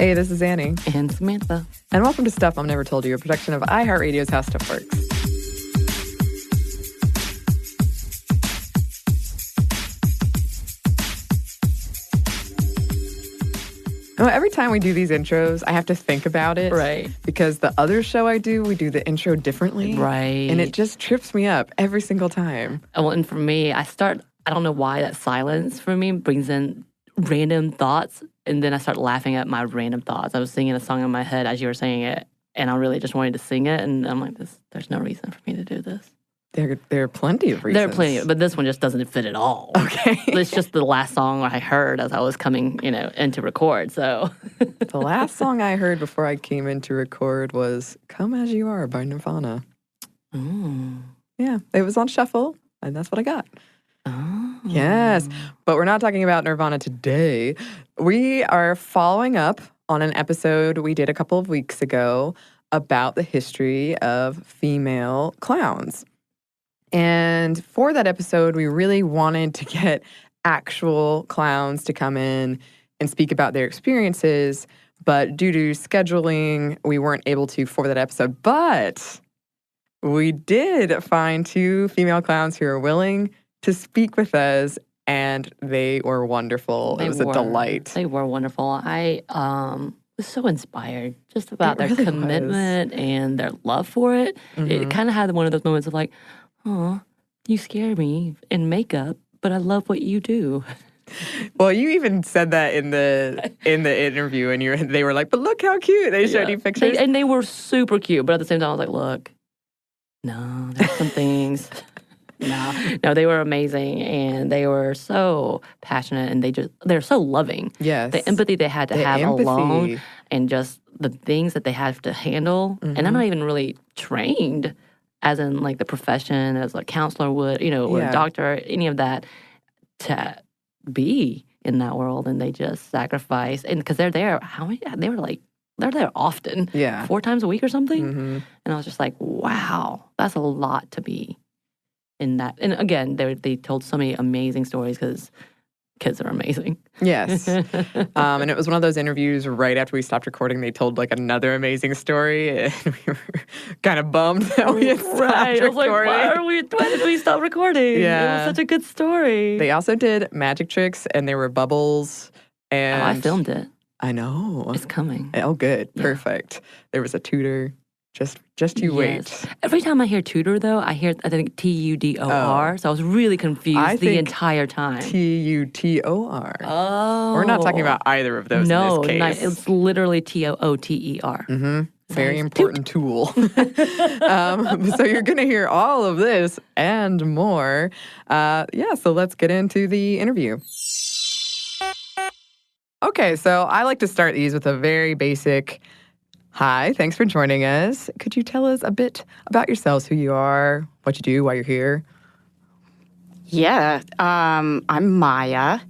Hey, this is Anney. And Samantha. And welcome to Stuff Mom Never Told You, a production of iHeartRadio's How Stuff Works. Well, every time we do these intros, I have to think about it. Right. Because the other show I do, we do the intro differently. Right. And it just trips me up every single time. Well, and for me, I don't know why that silence for me brings in random thoughts. And then I start laughing at my random thoughts. I was singing a song in my head as you were saying it. And I really just wanted to sing it. And I'm like, there's no reason for me to do this. There are plenty of reasons. There are plenty, but this one just doesn't fit at all. Okay. It's just the last song I heard as I was coming, in to record, so. The last song I heard before I came in to record was Come As You Are by Nirvana. Mm. Yeah, it was on shuffle, and that's what I got. Oh. Yes, but we're not talking about Nirvana today. We are following up on an episode we did a couple of weeks ago about the history of female clowns. And for that episode, we really wanted to get actual clowns to come in and speak about their experiences. But due to scheduling, we weren't able to for that episode. But we did find 2 female clowns who are willing to speak with us, and they were wonderful. It was a delight. They were wonderful. I was so inspired just about their commitment and their love for it. Mm-hmm. It kind of had one of those moments of like, oh, you scare me in makeup, but I love what you do. Well, you even said that in the interview, and they were like, "But look how cute!" They showed you pictures, and they were super cute. But at the same time, I was like, "Look, no, there's some things." No, they were amazing, and they were so passionate, and they're so loving. Yes, the empathy they had to have alone, and just the things that they have to handle. Mm-hmm. And I'm not even really trained, as in like the profession, as a counselor would, or a doctor, any of that, to be in that world. And they just sacrifice. And because they're there, they're there often. Yeah. 4 times a week or something. Mm-hmm. And I was just like, wow, that's a lot to be in that. And again, they told so many amazing stories because kids are amazing. Yes. And it was one of those interviews right after we stopped recording. They told like another amazing story, and we were kind of bummed that we had stopped recording. I was like, why did we stop recording? Yeah. It was such a good story. They also did magic tricks, and there were bubbles. And I filmed it. I know. It's coming. Oh, good. Yeah. Perfect. There was a tutor. Just you wait. Every time I hear tutor, though, I think Tudor. So I was really confused the entire time. Tutor. Oh. We're not talking about either of those in this case. No, it's literally Tooter. Mm-hmm. Very important tool. So you're going to hear all of this and more. So let's get into the interview. Okay, so I like to start these with a very basic hi, thanks for joining us. Could you tell us a bit about yourselves, who you are, what you do, why you're here? Yeah, I'm Maya,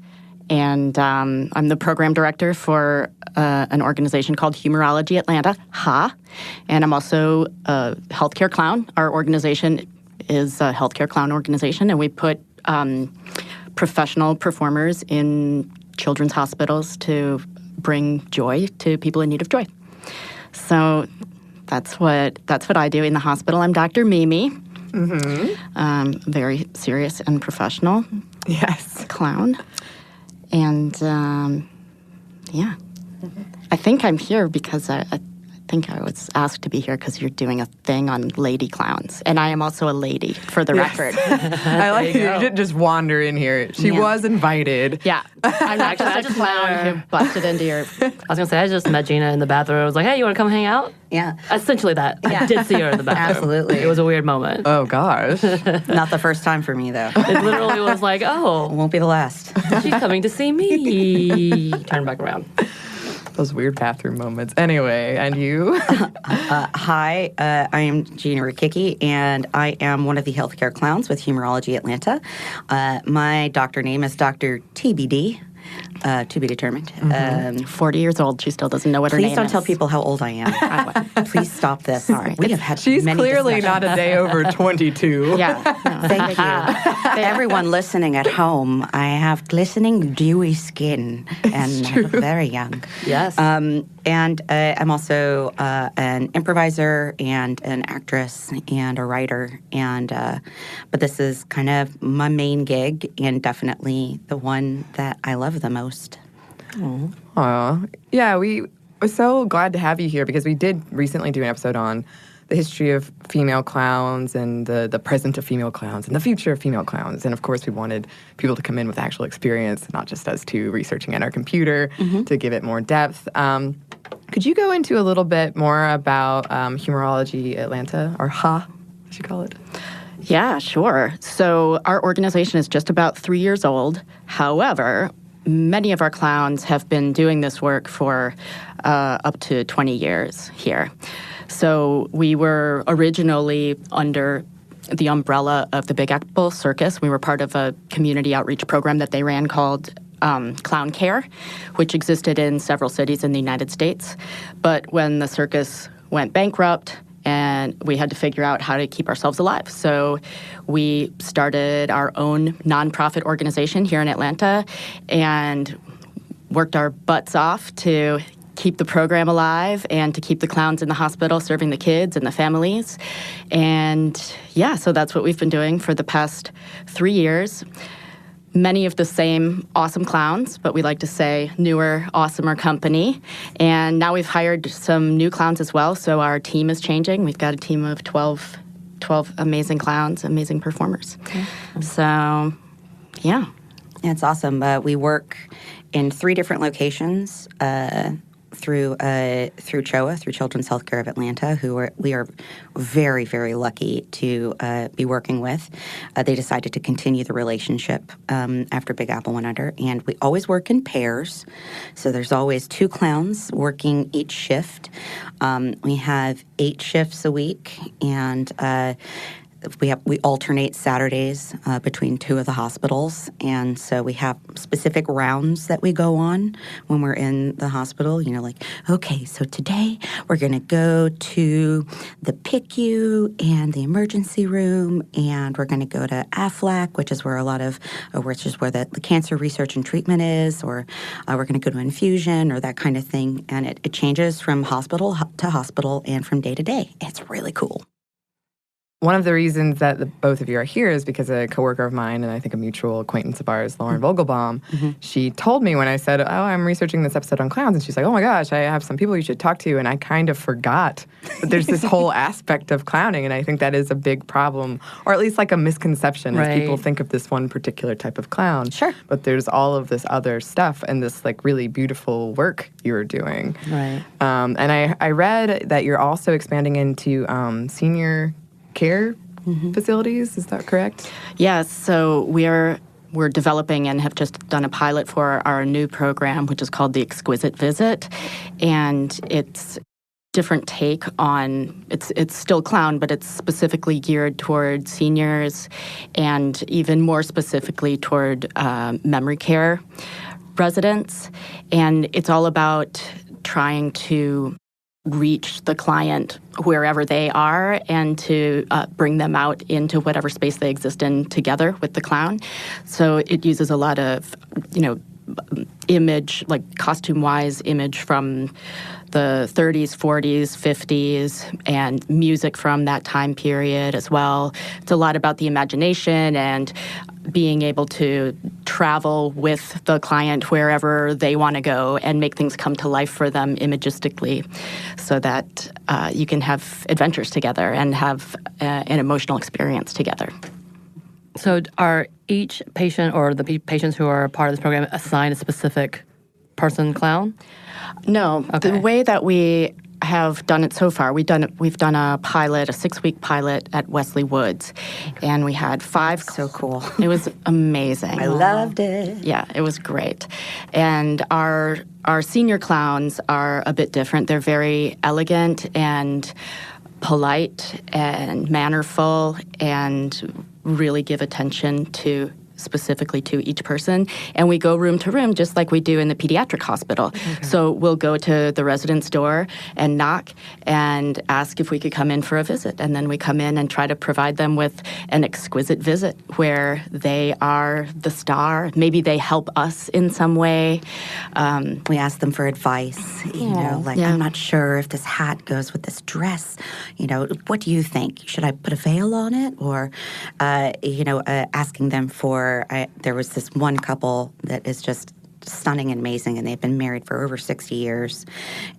and I'm the program director for an organization called Humorology Atlanta, HA, and I'm also a healthcare clown. Our organization is a healthcare clown organization, and we put professional performers in children's hospitals to bring joy to people in need of joy. So that's what I do in the hospital. I'm Dr. Mimi. Mm-hmm. Very serious and professional. Yes. Clown. And, I think I'm here because I think I was asked to be here because you're doing a thing on lady clowns. And I am also a lady, for the record. I like you didn't just wander in here. She was invited. Yeah. I'm not just a clown who busted into your... I was going to say, I just met Gina in the bathroom. I was like, hey, you want to come hang out? Yeah. Essentially that. Yeah. I did see her in the bathroom. Absolutely. It was a weird moment. Oh, gosh. Not the first time for me, though. It literally was like, oh. It won't be the last. She's coming to see me. Turn back around. Those weird bathroom moments. Anyway, and you? Hi, I am Gina Rikicki, and I am one of the healthcare clowns with Humorology Atlanta. My doctor name is Dr. TBD. to be determined. 40 years old. She still doesn't know what her name is. Please don't tell people how old I am. Please stop this. Sorry. We have had She's many clearly discussions. not a day over 22. Yeah. No, Thank you. Everyone listening at home, I have glistening, dewy skin, and I look very young. Yes. And I'm also an improviser and an actress and a writer. But this is kind of my main gig and definitely the one that I love the most. Aw. Yeah, we were so glad to have you here because we did recently do an episode on the history of female clowns and the present of female clowns and the future of female clowns. And of course, we wanted people to come in with actual experience, not just us two researching at our computer to give it more depth. Could you go into a little bit more about Humorology Atlanta, or HA, as you call it? Yeah, sure. So our organization is just about 3 years old. However, many of our clowns have been doing this work for up to 20 years here. So we were originally under the umbrella of the Big Apple Circus. We were part of a community outreach program that they ran called Clown Care, which existed in several cities in the United States. But when the circus went bankrupt, and we had to figure out how to keep ourselves alive. So we started our own nonprofit organization here in Atlanta and worked our butts off to keep the program alive and to keep the clowns in the hospital serving the kids and the families. And yeah, so that's what we've been doing for the past 3 years. Many of the same awesome clowns, but we like to say newer, awesomer company. And now we've hired some new clowns as well, so our team is changing. We've got a team of 12 amazing clowns, amazing performers. So, yeah. It's awesome. We work in 3 different locations through CHOA, through Children's Healthcare of Atlanta, we are very, very lucky to be working with. They decided to continue the relationship after Big Apple went under, and we always work in pairs. So there's always 2 clowns working each shift. We have 8 shifts a week, and we alternate Saturdays between 2 of the hospitals, and so we have specific rounds that we go on when we're in the hospital. You know, like, okay, so today we're going to go to the PICU and the emergency room, and we're going to go to AFLAC, which is where the cancer research and treatment is, or we're going to go to infusion or that kind of thing, and it changes from hospital to hospital and from day to day. It's really cool. One of the reasons that both of you are here is because a coworker of mine, and I think a mutual acquaintance of ours, Lauren Vogelbaum, she told me when I said, oh, I'm researching this episode on clowns, and she's like, oh my gosh, I have some people you should talk to, and I kind of forgot that there's this whole aspect of clowning, and I think that is a big problem, or at least like a misconception, as people think of this one particular type of clown. Sure. But there's all of this other stuff and this like really beautiful work you're doing. Right. And I read that you're also expanding into senior care facilities. Is that correct? Yes. So we're developing and have just done a pilot for our new program, which is called the Exquisite Visit, and it's different take on it's still clown, but it's specifically geared toward seniors, and even more specifically toward memory care residents, and it's all about trying to reach the client wherever they are and to bring them out into whatever space they exist in together with the clown. So it uses a lot of, image, like costume-wise image from the 30s, 40s, 50s, and music from that time period as well. It's a lot about the imagination and being able to travel with the client wherever they want to go and make things come to life for them imagistically so that you can have adventures together and have an emotional experience together. So are each patient or the patients who are part of this program assigned a specific person clown? No. Okay. The way that we have done it so far, we've done a pilot, a 6-week pilot at Wesley Woods, and we had 5. So cool. It was amazing. I loved it. Yeah, it was great. And our senior clowns are a bit different. They're very elegant and polite and mannerful and really give attention to specifically to each person. And we go room to room just like we do in the pediatric hospital. Okay. So we'll go to the resident's door and knock and ask if we could come in for a visit. And then we come in and try to provide them with an exquisite visit where they are the star. Maybe they help us in some way. We ask them for advice, I'm not sure if this hat goes with this dress. What do you think? Should I put a veil on it? Or, asking them for, there was this one couple that is just stunning and amazing, and they've been married for over 60 years.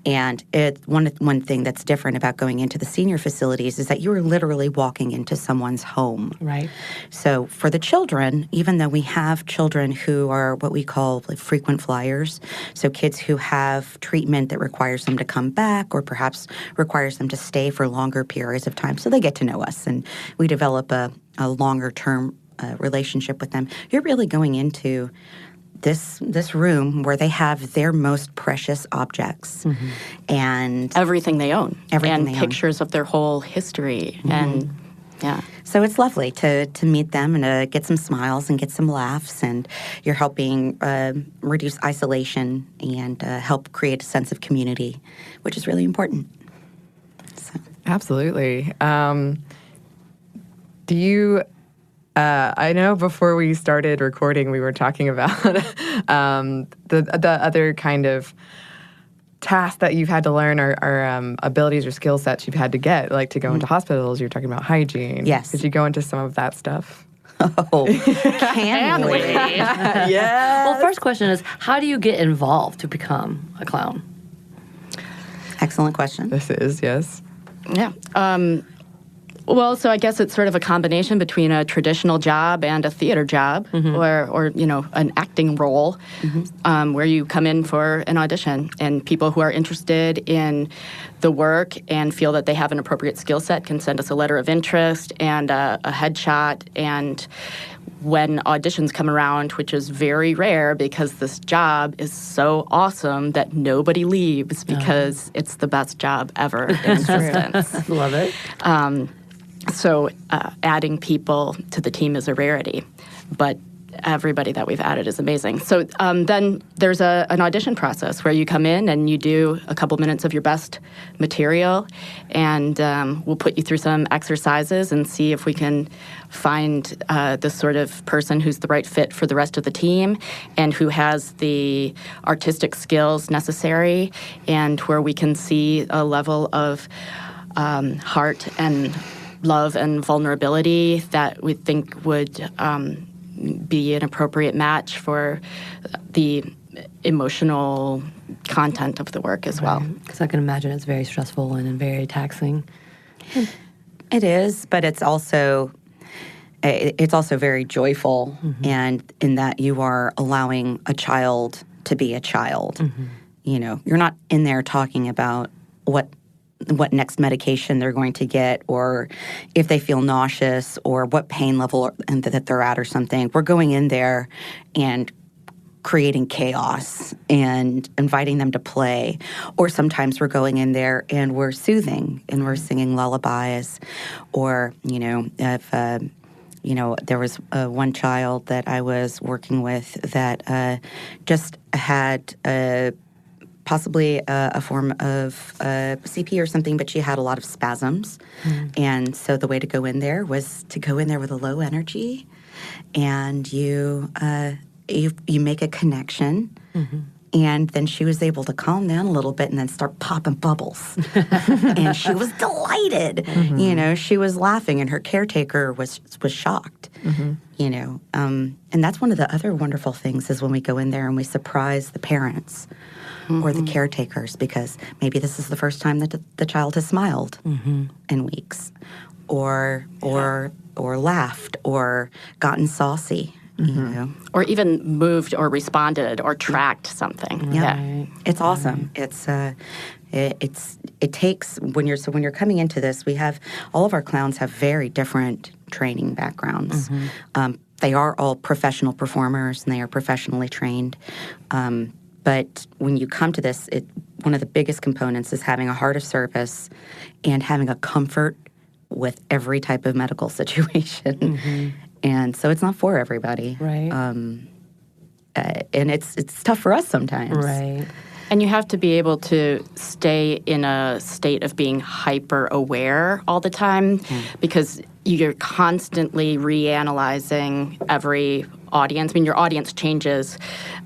And one thing that's different about going into the senior facilities is that you are literally walking into someone's home. Right. So for the children, even though we have children who are what we call frequent flyers, so kids who have treatment that requires them to come back or perhaps requires them to stay for longer periods of time, so they get to know us and we develop a longer-term relationship with them, you're really going into this room where they have their most precious objects and everything they own, and pictures of their whole history, and so it's lovely to meet them and to get some smiles and get some laughs, and you're helping reduce isolation and help create a sense of community, which is really important. So. Absolutely. Do you? I know before we started recording, we were talking about the other kind of tasks that you've had to learn or abilities or skill sets you've had to get, like to go into hospitals. You're talking about hygiene. Yes. Could you go into some of that stuff? Oh, can we? Yes. Well, first question is, how do you get involved to become a clown? Excellent question. This is, yes. Yeah. Well, so I guess it's sort of a combination between a traditional job and a theater job, or an acting role, where you come in for an audition, and people who are interested in the work and feel that they have an appropriate skill set can send us a letter of interest and a headshot. And when auditions come around, which is very rare because this job is so awesome that nobody leaves because it's the best job ever in existence. Love it. So adding people to the team is a rarity, but everybody that we've added is amazing. So then there's an audition process where you come in and you do a couple minutes of your best material, and we'll put you through some exercises and see if we can find the sort of person who's the right fit for the rest of the team and who has the artistic skills necessary, and where we can see a level of heart and love and vulnerability that we think would be an appropriate match for the emotional content of the work as well. Because I can imagine it's very stressful and very taxing. It is, but it's also very joyful, and in that you are allowing a child to be a child. You're not in there talking about what next medication they're going to get, or if they feel nauseous, or what pain level that they're at or something. We're going in there and creating chaos and inviting them to play. Or sometimes we're going in there and we're soothing and we're singing lullabies. Or, if there was one child that I was working with that just had possibly a form of CP or something, but she had a lot of spasms. And so the way to go in there was to go in there with a low energy, and you make a connection. And then she was able to calm down a little bit and then start popping bubbles. And she was delighted. She was laughing, and her caretaker was shocked. And that's one of the other wonderful things is when we go in there and we surprise the parents or the caretakers, because maybe this is the first time that the child has smiled in weeks, or laughed, or gotten saucy. Or even moved or responded or tracked something. Yeah. It's awesome. It takes when you're coming into this, we have all of our clowns have very different training backgrounds. They are all professional performers and they are professionally trained. But when you come to this, one of the biggest components is having a heart of service and having a comfort with every type of medical situation. And so it's not for everybody. Right. And it's tough for us sometimes. Right. And you have to be able to stay in a state of being hyper aware all the time because you're constantly reanalyzing every audience. I mean, your audience changes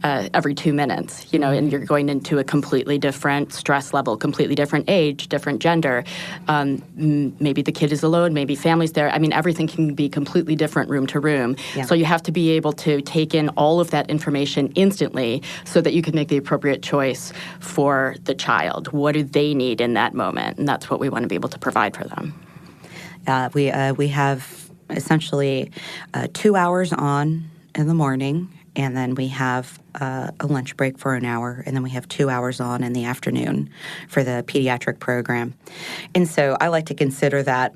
every 2 minutes, and you're going into a completely different stress level, completely different age, different gender. Maybe the kid is alone, maybe family's there. I mean, everything can be completely different room to room. Yeah. So you have to be able to take in all of that information instantly so that you can make the appropriate choice for the child. What do they need in that moment? And that's what we want to be able to provide for them. We have essentially 2 hours on in the morning, and then we have a lunch break for an hour, and then we have 2 hours on in the afternoon for the pediatric program. And so I like to consider that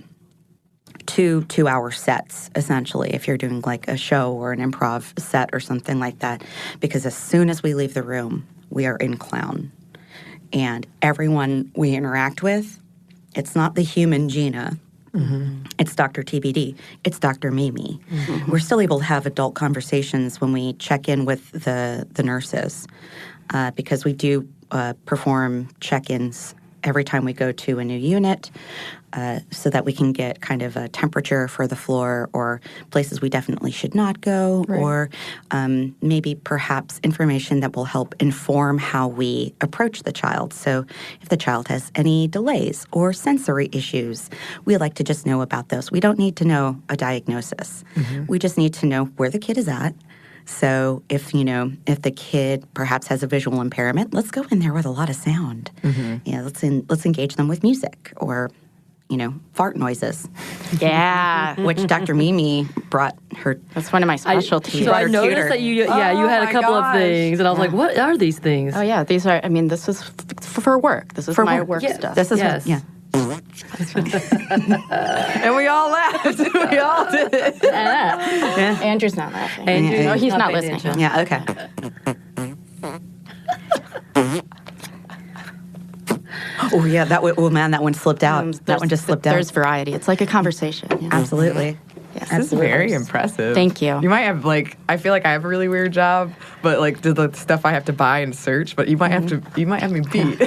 two 2-hour sets, essentially, if you're doing like a show or an improv set or something like that, because as soon as we leave the room, we are in clown. And everyone we interact with, it's not the human Gina. Mm-hmm. It's Dr. TBD. It's Dr. Mimi. Mm-hmm. We're still able to have adult conversations when we check in with the nurses because we do perform check-ins every time we go to a new unit so that we can get kind of a temperature for the floor or places we definitely should not go, right. Or maybe perhaps information that will help inform how we approach the child. So if the child has any delays or sensory issues, we like to just know about those. We don't need to know a diagnosis. Mm-hmm. We just need to know where the kid is at. So if the kid perhaps has a visual impairment, let's go in there with a lot of sound. Mm-hmm. Let's engage them with music or, fart noises. Yeah. Which Dr. Mimi brought her. That's one of my specialties. I noticed that you had a couple of things, and I was like, what are these things? Oh, yeah. These are, this is for work. This is for my work stuff. This is and we all laughed. We all did. Yeah. Andrew's not laughing. He's not listening. Yeah, okay. Oh, yeah, that one slipped out. That one just slipped out. There's variety. It's like a conversation. Yeah. Absolutely. Yes. This is very impressive. Thank you. You might have, I feel like I have a really weird job, but, the stuff I have to buy and search, but you might have me beat.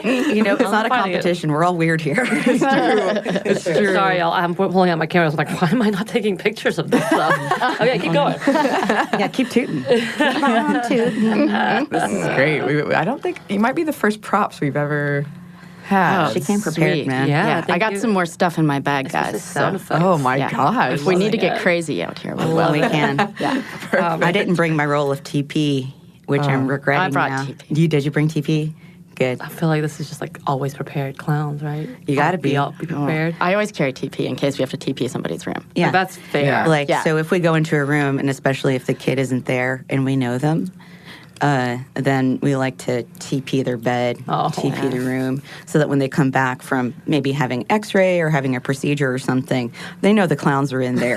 It's not a competition. We're all weird here. It's true. Sorry, y'all. I'm pulling out my camera. I was like, why am I not taking pictures of this stuff? Okay, keep going. Yeah, keep tooting. Keep on tooting. This is great. I don't think, you might be the first props we've ever had. She came prepared, sweet. man. Yeah, I got some more stuff in my bag, guys. Oh my gosh. If we need to get crazy out here, we can. Yeah. I didn't bring my roll of TP, which I'm regretting I brought now. TP. Did you bring TP? Good. I feel like this is just always prepared clowns, right? You got to be prepared. I always carry TP in case we have to TP somebody's room. Yeah, that's fair. Yeah. So if we go into a room, and especially if the kid isn't there and we know them, then we like to TP their bed, TP the room, so that when they come back from maybe having x-ray or having a procedure or something, they know the clowns are in there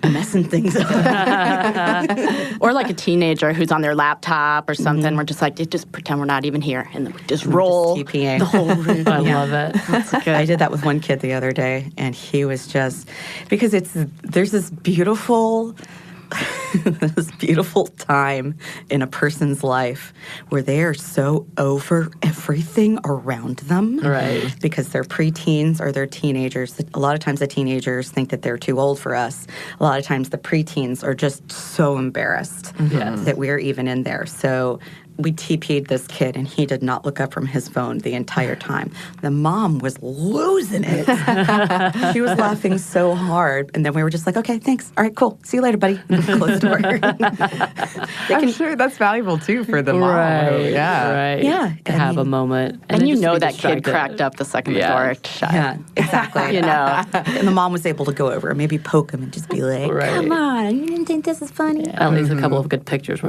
messing things up. Or like a teenager who's on their laptop or something. Mm-hmm. We're just pretend we're not even here and just roll just TPing the whole room. I love it. That's good. I did that with one kid the other day, and he was just, because there's this beautiful time in a person's life where they are so over everything around them. Right. Because they're preteens or they're teenagers. A lot of times the teenagers think that they're too old for us. A lot of times the preteens are just so embarrassed that we're even in there. So we TP'd this kid, and he did not look up from his phone the entire time. The mom was losing it. She was laughing so hard. And then we were just like, okay, thanks. All right, cool. See you later, buddy. Close the door. I'm sure that's valuable, too, for the mom. Right. Yeah. Right. Yeah. To have a moment. And that kid cracked up the second the door shut. Yeah, exactly. And the mom was able to go over and maybe poke him and just be like, come on, you didn't think this is funny? Yeah, at least a couple of good pictures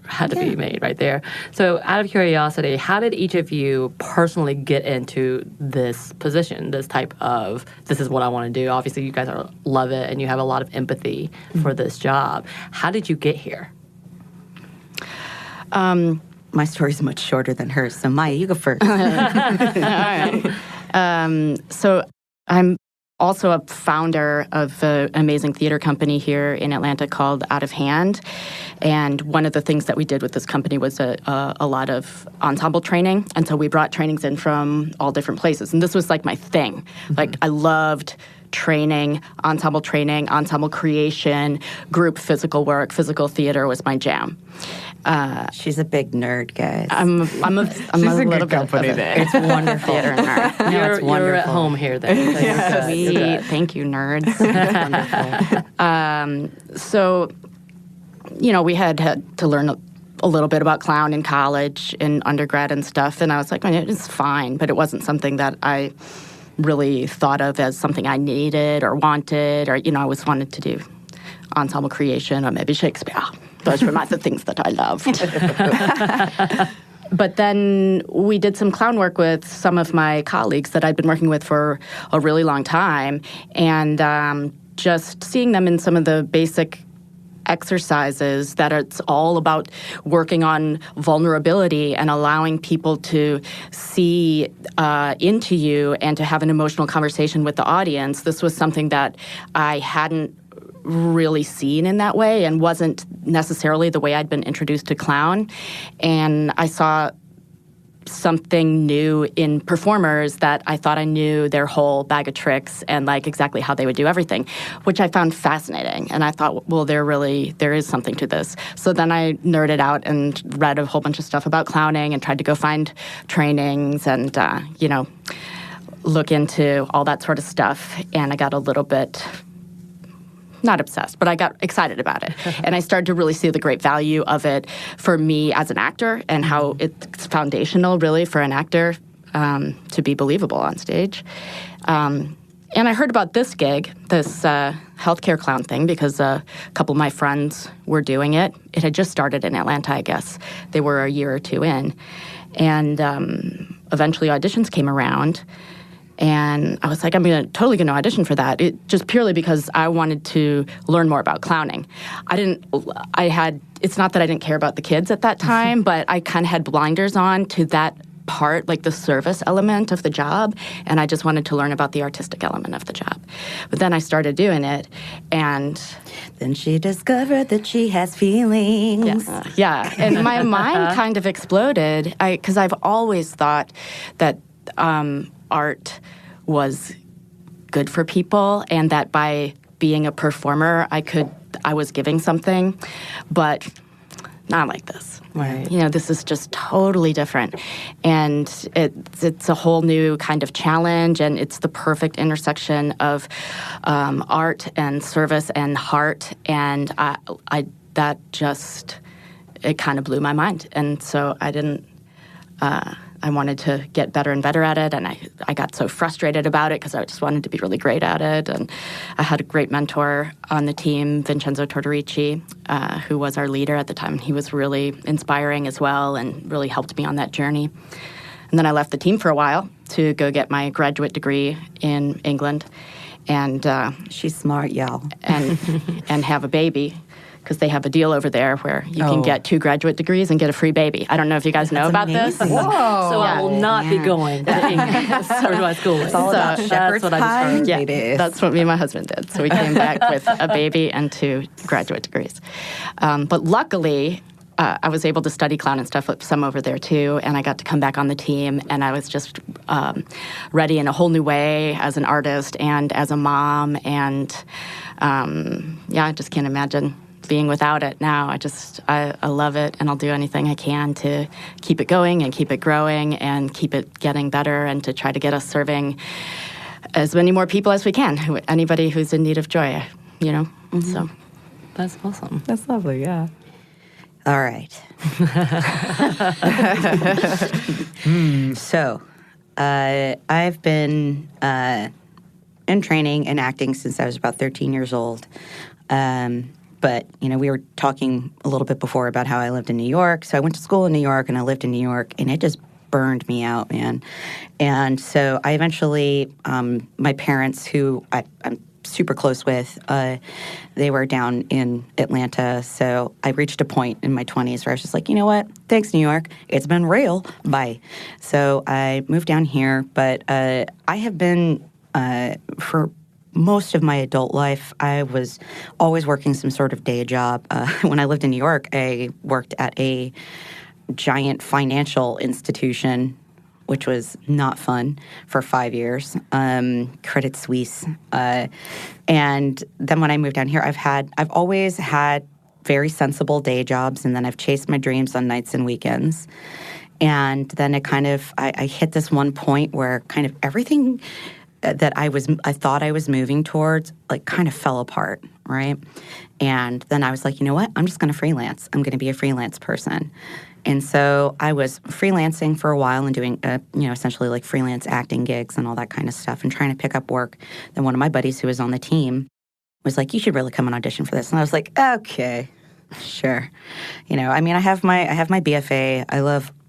had to be made right there. So out of curiosity, how did each of you personally get into this position, this type of, this is what I want to do? Obviously, you guys love it, and you have a lot of empathy for this job. How did you get here? My story's much shorter than hers, so Maya, you go first. All right. So I'm also a founder of an amazing theater company here in Atlanta called Out of Hand. And one of the things that we did with this company was a lot of ensemble training. And so we brought trainings in from all different places. And this was like my thing. Mm-hmm. Like I loved training, ensemble creation, group physical work, physical theater was my jam. She's a big nerd, guys. I'm a little good company there. It's wonderful. Theater nerd. No, you're, it's wonderful. You're at home here then. So Sweet. Thank you, nerds. So, we had to learn a little bit about clown in college, in undergrad and stuff, and I was like, it's fine, but it wasn't something that I really thought of as something I needed or wanted, or, I always wanted to do ensemble creation or maybe Shakespeare. Those were the things that I loved. But then we did some clown work with some of my colleagues that I'd been working with for a really long time, and just seeing them in some of the basic exercises that it's all about working on vulnerability and allowing people to see into you and to have an emotional conversation with the audience. This was something that I hadn't really seen in that way and wasn't necessarily the way I'd been introduced to clown. And I saw something new in performers that I thought I knew their whole bag of tricks and like exactly how they would do everything, which I found fascinating. And I thought, well, there is something to this. So then I nerded out and read a whole bunch of stuff about clowning and tried to go find trainings and, look into all that sort of stuff. And I got a little bit not obsessed, but I got excited about it. And I started to really see the great value of it for me as an actor and how it's foundational, really, for an actor to be believable on stage. And I heard about this gig, this healthcare clown thing, because a couple of my friends were doing it. It had just started in Atlanta, I guess. They were a year or two in. And eventually auditions came around. And I was like, I'm totally going to audition for that. Just purely because I wanted to learn more about clowning. It's not that I didn't care about the kids at that time, but I kind of had blinders on to that part, like the service element of the job. And I just wanted to learn about the artistic element of the job. But then I started doing it, and then she discovered that she has feelings. Yeah. And my mind kind of exploded because I've always thought that art was good for people, and that by being a performer, I was giving something, but not like this. Right. This is just totally different, and it's a whole new kind of challenge, and it's the perfect intersection of art and service and heart, and it kind of blew my mind, and so I wanted to get better and better at it, and I got so frustrated about it because I just wanted to be really great at it. And I had a great mentor on the team, Vincenzo Tortorici, who was our leader at the time. He was really inspiring as well and really helped me on that journey. And then I left the team for a while to go get my graduate degree in England. And she's smart, y'all. and have a baby. Because they have a deal over there where you can get 2 graduate degrees and get a free baby. I don't know if you guys know about this. Whoa. So I will not be going to my school. It's all about shepherd's pie. Yeah, that's what me and my husband did. So we came back with a baby and 2 graduate degrees. But luckily, I was able to study clown and stuff some over there too, and I got to come back on the team, and I was just ready in a whole new way as an artist and as a mom, and I just can't imagine being without it now. I love it, and I'll do anything I can to keep it going and keep it growing and keep it getting better, and to try to get us serving as many more people as we can, anybody who's in need of joy, Mm-hmm. So that's awesome. That's lovely, yeah. All right. So I've been in training and acting since I was about 13 years old. But, we were talking a little bit before about how I lived in New York. So I went to school in New York, and I lived in New York, and it just burned me out, man. And so I eventually, my parents, who I'm super close with, they were down in Atlanta. So I reached a point in my 20s where I was just like, you know what? Thanks, New York. It's been real. Bye. So I moved down here. But I have been, for most of my adult life, I was always working some sort of day job. When I lived in New York, I worked at a giant financial institution, which was not fun, for 5 years, Credit Suisse. And then when I moved down here, I've always had very sensible day jobs, and then I've chased my dreams on nights and weekends. And then I hit this one point where kind of everything that I thought I was moving towards, like, kind of fell apart, right? And then I was like, you know what? I'm just going to freelance. I'm going to be a freelance person. And so I was freelancing for a while and doing, essentially like freelance acting gigs and all that kind of stuff and trying to pick up work. Then one of my buddies who was on the team was like, you should really come and audition for this. And I was like, okay, sure. I have my BFA.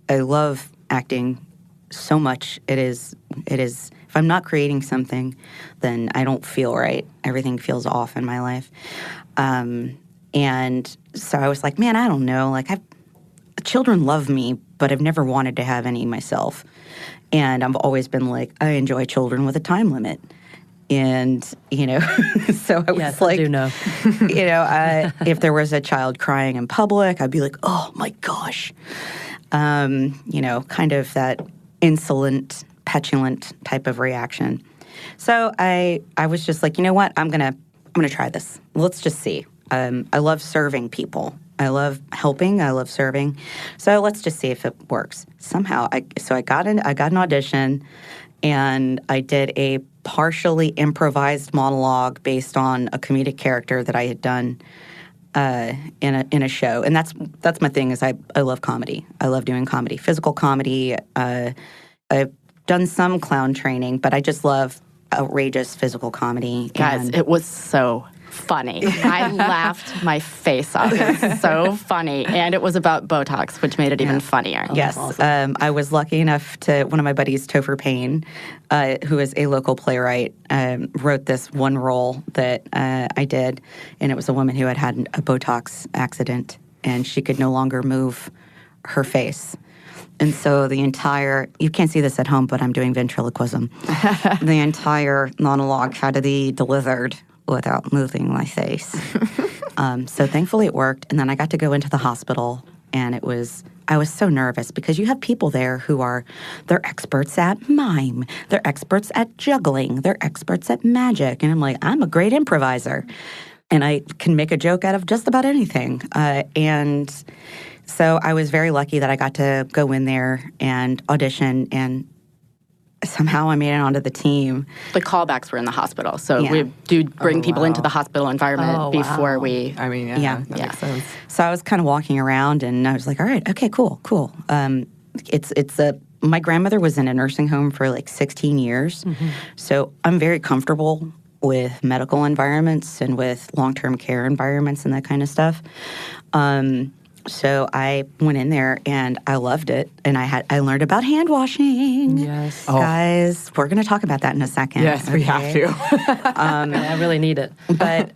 I love acting so much. It is. If I'm not creating something, then I don't feel right. Everything feels off in my life. And so I was like, man, I don't know. Like, children love me, but I've never wanted to have any myself. And I've always been like, I enjoy children with a time limit. And, so I was like, I do know. If there was a child crying in public, I'd be like, oh my gosh. Kind of that insolent, petulant type of reaction. So I was just like, you know what? I'm gonna try this. Let's just see. I love serving people. I love helping. I love serving. So let's just see if it works. Somehow, I got an audition, and I did a partially improvised monologue based on a comedic character that I had done in a show. And that's my thing. Is I love comedy. I love doing comedy, physical comedy. I've done some clown training, but I just love outrageous physical comedy. Guys, it was so funny. I laughed my face off. It was so funny. And it was about Botox, which made it even funnier. Yes. Awesome. I was lucky enough one of my buddies, Topher Payne, who is a local playwright, wrote this one role that I did. And it was a woman who had a Botox accident, and she could no longer move her face. And so you can't see this at home, but I'm doing ventriloquism. The entire monologue had to be delivered without moving my face. So thankfully it worked. And then I got to go into the hospital, and I was so nervous because you have people there they're experts at mime. They're experts at juggling. They're experts at magic. And I'm like, I'm a great improviser. And I can make a joke out of just about anything. And so I was very lucky that I got to go in there and audition, and somehow I made it onto the team. The callbacks were in the hospital, so we do bring people into the hospital environment before we... that makes sense. So I was kind of walking around, and I was like, all right, okay, cool. My grandmother was in a nursing home for like 16 years, so I'm very comfortable with medical environments and with long-term care environments and that kind of stuff. So I went in there, and I loved it, and I learned about hand washing. Yes. Guys, we're going to talk about that in a second. Yes, we have to. I really need it. But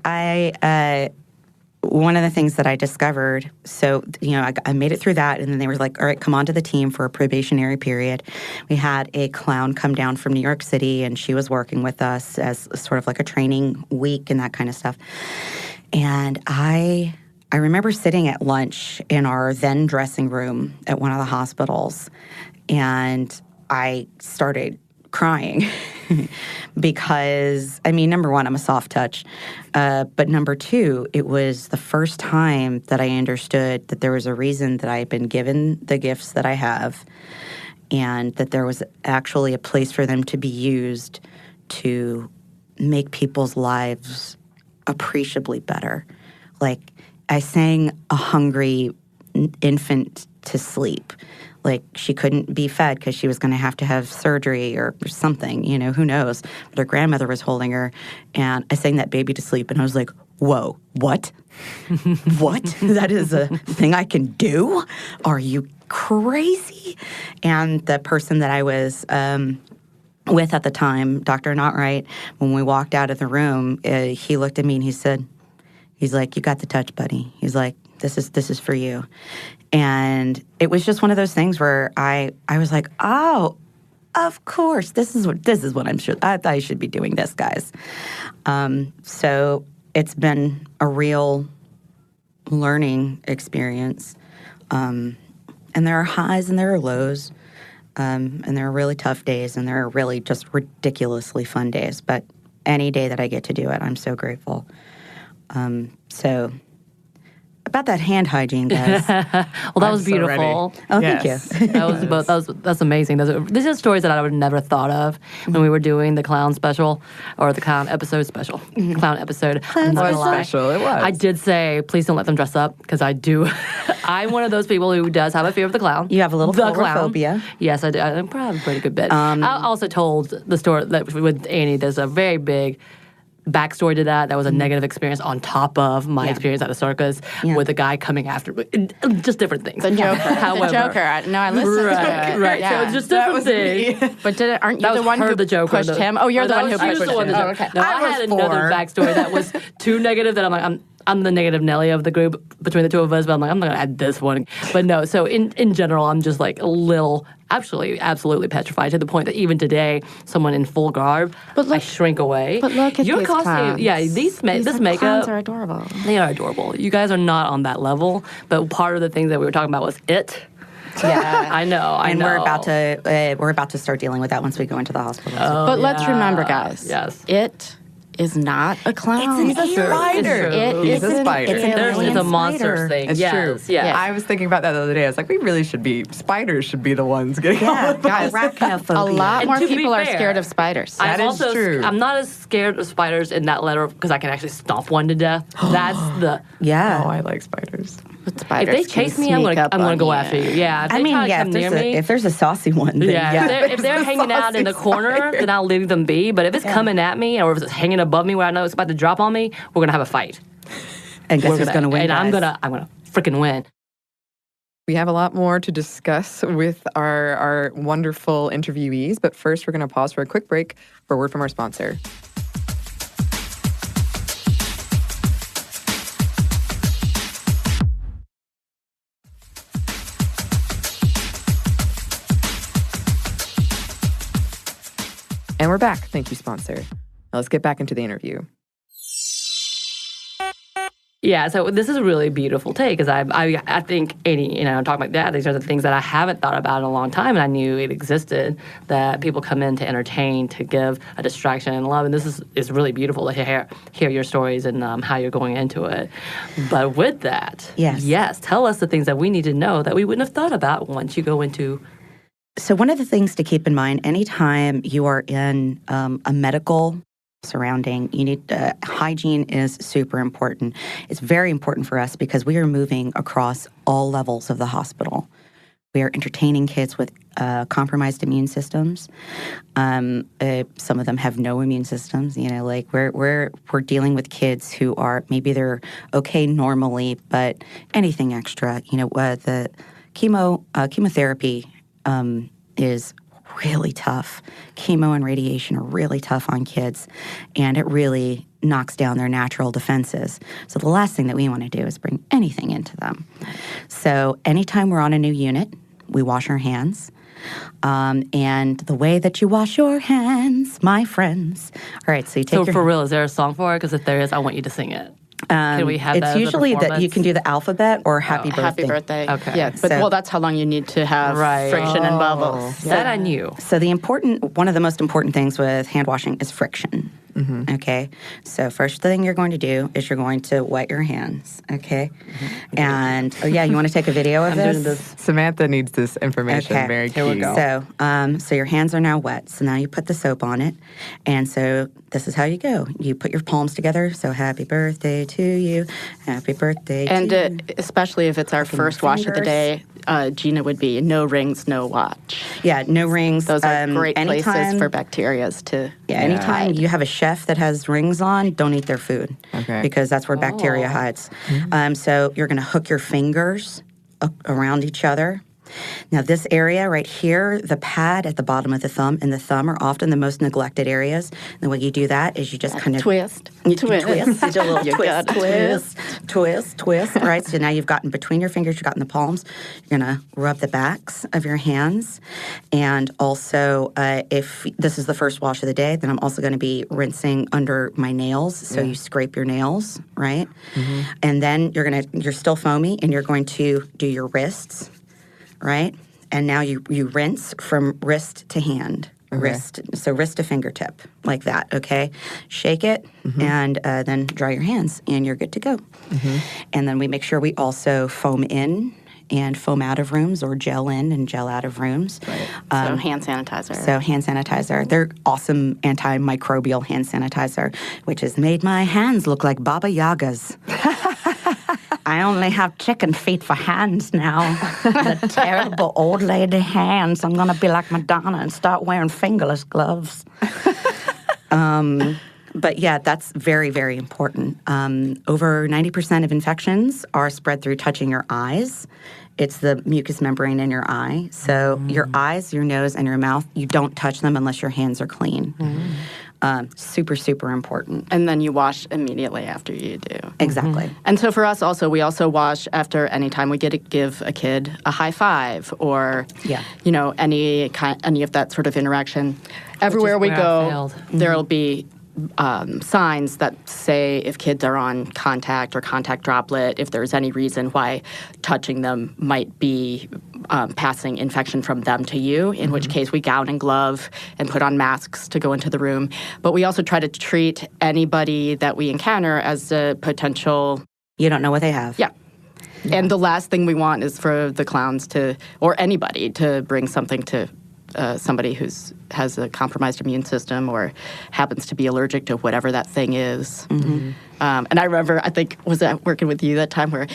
one of the things that I discovered, so, I made it through that, and then they were like, all right, come on to the team for a probationary period. We had a clown come down from New York City, and she was working with us as sort of like a training week and that kind of stuff. And I remember sitting at lunch in our then dressing room at one of the hospitals, and I started crying because, number one, I'm a soft touch, but number two, it was the first time that I understood that there was a reason that I had been given the gifts that I have, and that there was actually a place for them to be used to make people's lives appreciably better. Like, I sang a hungry infant to sleep. Like, she couldn't be fed because she was going to have surgery or something, who knows. But her grandmother was holding her, and I sang that baby to sleep, and I was like, whoa, what? What? That is a thing I can do? Are you crazy? And the person that I was with at the time, Dr. Notwright, when we walked out of the room, he looked at me and he's like, you got the touch, buddy. He's like, this is for you. And it was just one of those things where I was like, oh, of course, this is what I'm sure I should be doing this, guys. So it's been a real learning experience. And there are highs and there are lows. And there are really tough days and there are really just ridiculously fun days. But any day that I get to do it, I'm so grateful. So about that hand hygiene, guys. Well, that was beautiful. Oh, Yes. thank you. That's amazing. These are stories that I would have never thought of when we were doing the clown special or the clown episode special. Clown episode. I'm not It was gonna lie. special. It was. I did say, please don't let them dress up because I do. I'm one of those people who does have a fear of the clown. You have a little the phobia. Yes, I do. I probably have a pretty good bit. I also told the story that with Anney, there's a very big backstory to that. That was a negative experience on top of my experience at a circus with a guy coming after me. Just different things. The Joker. However, The Joker. I listened to it. Right. Yeah. So it's just different things. But aren't you That the was one her, who the Joker, pushed him? Oh, you're the one who pushed him. him. Oh, okay. No, I had another backstory that was too negative that I'm like, I'm the negative Nelly of the group between the two of us, but I'm like, I'm not going to add this one. But no, so in general, I'm just like a little, actually, absolutely petrified to the point that even today, someone in full garb, I shrink away. But look at your these costume. clowns. Yeah, this makeup. Clowns are adorable. They are adorable. You guys are not on that level, but part of the things that we were talking about was it. Yeah, I know. and we're about to start dealing with that once we go into the hospital. But let's remember, guys. Yes. It is not a clown. It's a spider. It's a spider. It's a monster spider. thing. It's yes, true. Yes. I was thinking about that the other day. I was like, spiders should be the ones getting all Yeah, of us. arachnophobia. A lot And more to be people are fair, scared of spiders. That is true. I'm not as scared of spiders in that letter because I can actually stomp one to death. That's the. Yeah. Oh, I like spiders. But If spiders they can chase me, I'm sneak up gonna on go you. after you. Yeah. If I they mean, try to yeah, come near me. if there's a saucy one, then Yeah, if they're hanging out in the corner, then I'll leave them be. But if it's coming at me, or if it's hanging above me where I know it's about to drop on me, we're gonna have a fight. And guess who's going to win, And I'm guys? gonna freaking win. We have a lot more to discuss with our wonderful interviewees, but first we're going to pause for a quick break for a word from our sponsor. And we're back. Thank you, sponsor. Now let's get back into the interview. Yeah, so this is a really beautiful take because I think Anney, talking about that, these are the things that I haven't thought about in a long time, and I knew it existed, that people come in to entertain, to give a distraction and love, and this is really beautiful to hear your stories and how you're going into it. But with that, yes, tell us the things that we need to know that we wouldn't have thought about once you go into. So one of the things to keep in mind, anytime you are in a medical surrounding, you need hygiene is super important. It's very important for us because we are moving across all levels of the hospital. We are entertaining kids with compromised immune systems. Some of them have no immune systems. We're dealing with kids who are maybe they're okay normally, but anything extra. The chemotherapy is really tough. Chemo and radiation are really tough on kids, and it really knocks down their natural defenses. So the last thing that we want to do is bring anything into them. So anytime we're on a new unit, we wash our hands. And the way that you wash your hands, my friends. All right, so you take So for real, is there a song for it? Because if there is, I want you to sing it. Can we have that It's as a usually that you performance? can do the alphabet or happy birthday. Happy birthday. Okay. Yeah, but So- that's how long you need to have Right. friction and bubbles. That I knew. So one of the most important things with hand washing is friction. Okay, so first thing you're going to do is you're going to wet your hands. Okay, and you want to take a video of I'm doing this. Samantha needs this information. Okay. Very key. Here we go. So your hands are now wet. So now you put the soap on it, and so this is how you go. You put your palms together. So happy birthday to you, happy birthday And to you. especially if it's our first wash of the day, Gina would be no rings, no watch. Yeah, no rings. Those are great places anytime- for bacterias to. Yeah, anytime you have a chef that has rings on, don't eat their food. Okay. Because that's where bacteria hides. So you're going to hook your fingers around each other. Now, this area right here, the pad at the bottom of the thumb and the thumb are often the most neglected areas. And the way you do that is you just kind of twist. You do a little twist, right? So now you've gotten between your fingers, you've gotten the palms. You're going to rub the backs of your hands. And also, if this is the first wash of the day, then I'm also going to be rinsing under my nails. So you scrape your nails, right? Mm-hmm. And then you're still foamy, and you're going to do your wrists, right? And now you rinse from wrist to hand. Okay. Wrist to fingertip, like that, okay? Shake it, and then dry your hands, and you're good to go. Mm-hmm. And then we make sure we also foam in and foam out of rooms, or gel in and gel out of rooms. Right. So hand sanitizer. Hand sanitizer. They're awesome antimicrobial hand sanitizer, which has made my hands look like Baba Yaga's. I only have chicken feet for hands now. The terrible old lady hands. I'm going to be like Madonna and start wearing fingerless gloves. But yeah, that's very, very important. Over 90% of infections are spread through touching your eyes. It's the mucous membrane in your eye. So your eyes, your nose, and your mouth, you don't touch them unless your hands are clean. Super, super important. And then you wash immediately after you do. Exactly. Mm-hmm. And so for us also, we also wash after any time we get to give a kid a high five or, any of that sort of interaction. Everywhere we go, there'll be signs that say if kids are on contact or contact droplet, if there's any reason why touching them might be passing infection from them to you, in which case we gown and glove and put on masks to go into the room. But we also try to treat anybody that we encounter as a potential... You don't know what they have. Yeah. And the last thing we want is for the clowns or anybody to bring something to somebody has a compromised immune system or happens to be allergic to whatever that thing is. Mm-hmm. And I remember, I think, was I working with you that time where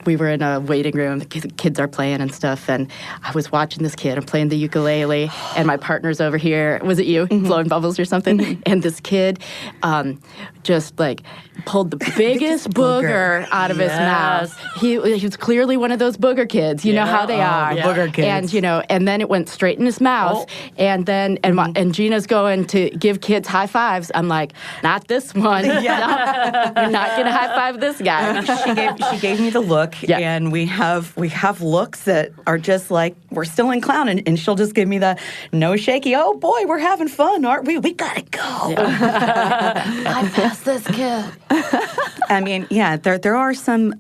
we were in a waiting room, the kids are playing and stuff, and I was watching this kid, I'm playing the ukulele, and my partner's over here, was it you, blowing bubbles or something? And this kid just pulled the biggest booger out of his mouth. He was clearly one of those booger kids, you know how they are. Booger kids. And, and then it went straight in his mouth, and then, and Gina's going to give kids high fives. I'm like, not this one. You're not going to high five this guy. She gave me the look, and we have looks that are just like, we're still in clown, and she'll just give me the no shaky, oh boy, we're having fun, aren't we? We gotta go. I passed this kid. I mean, there are some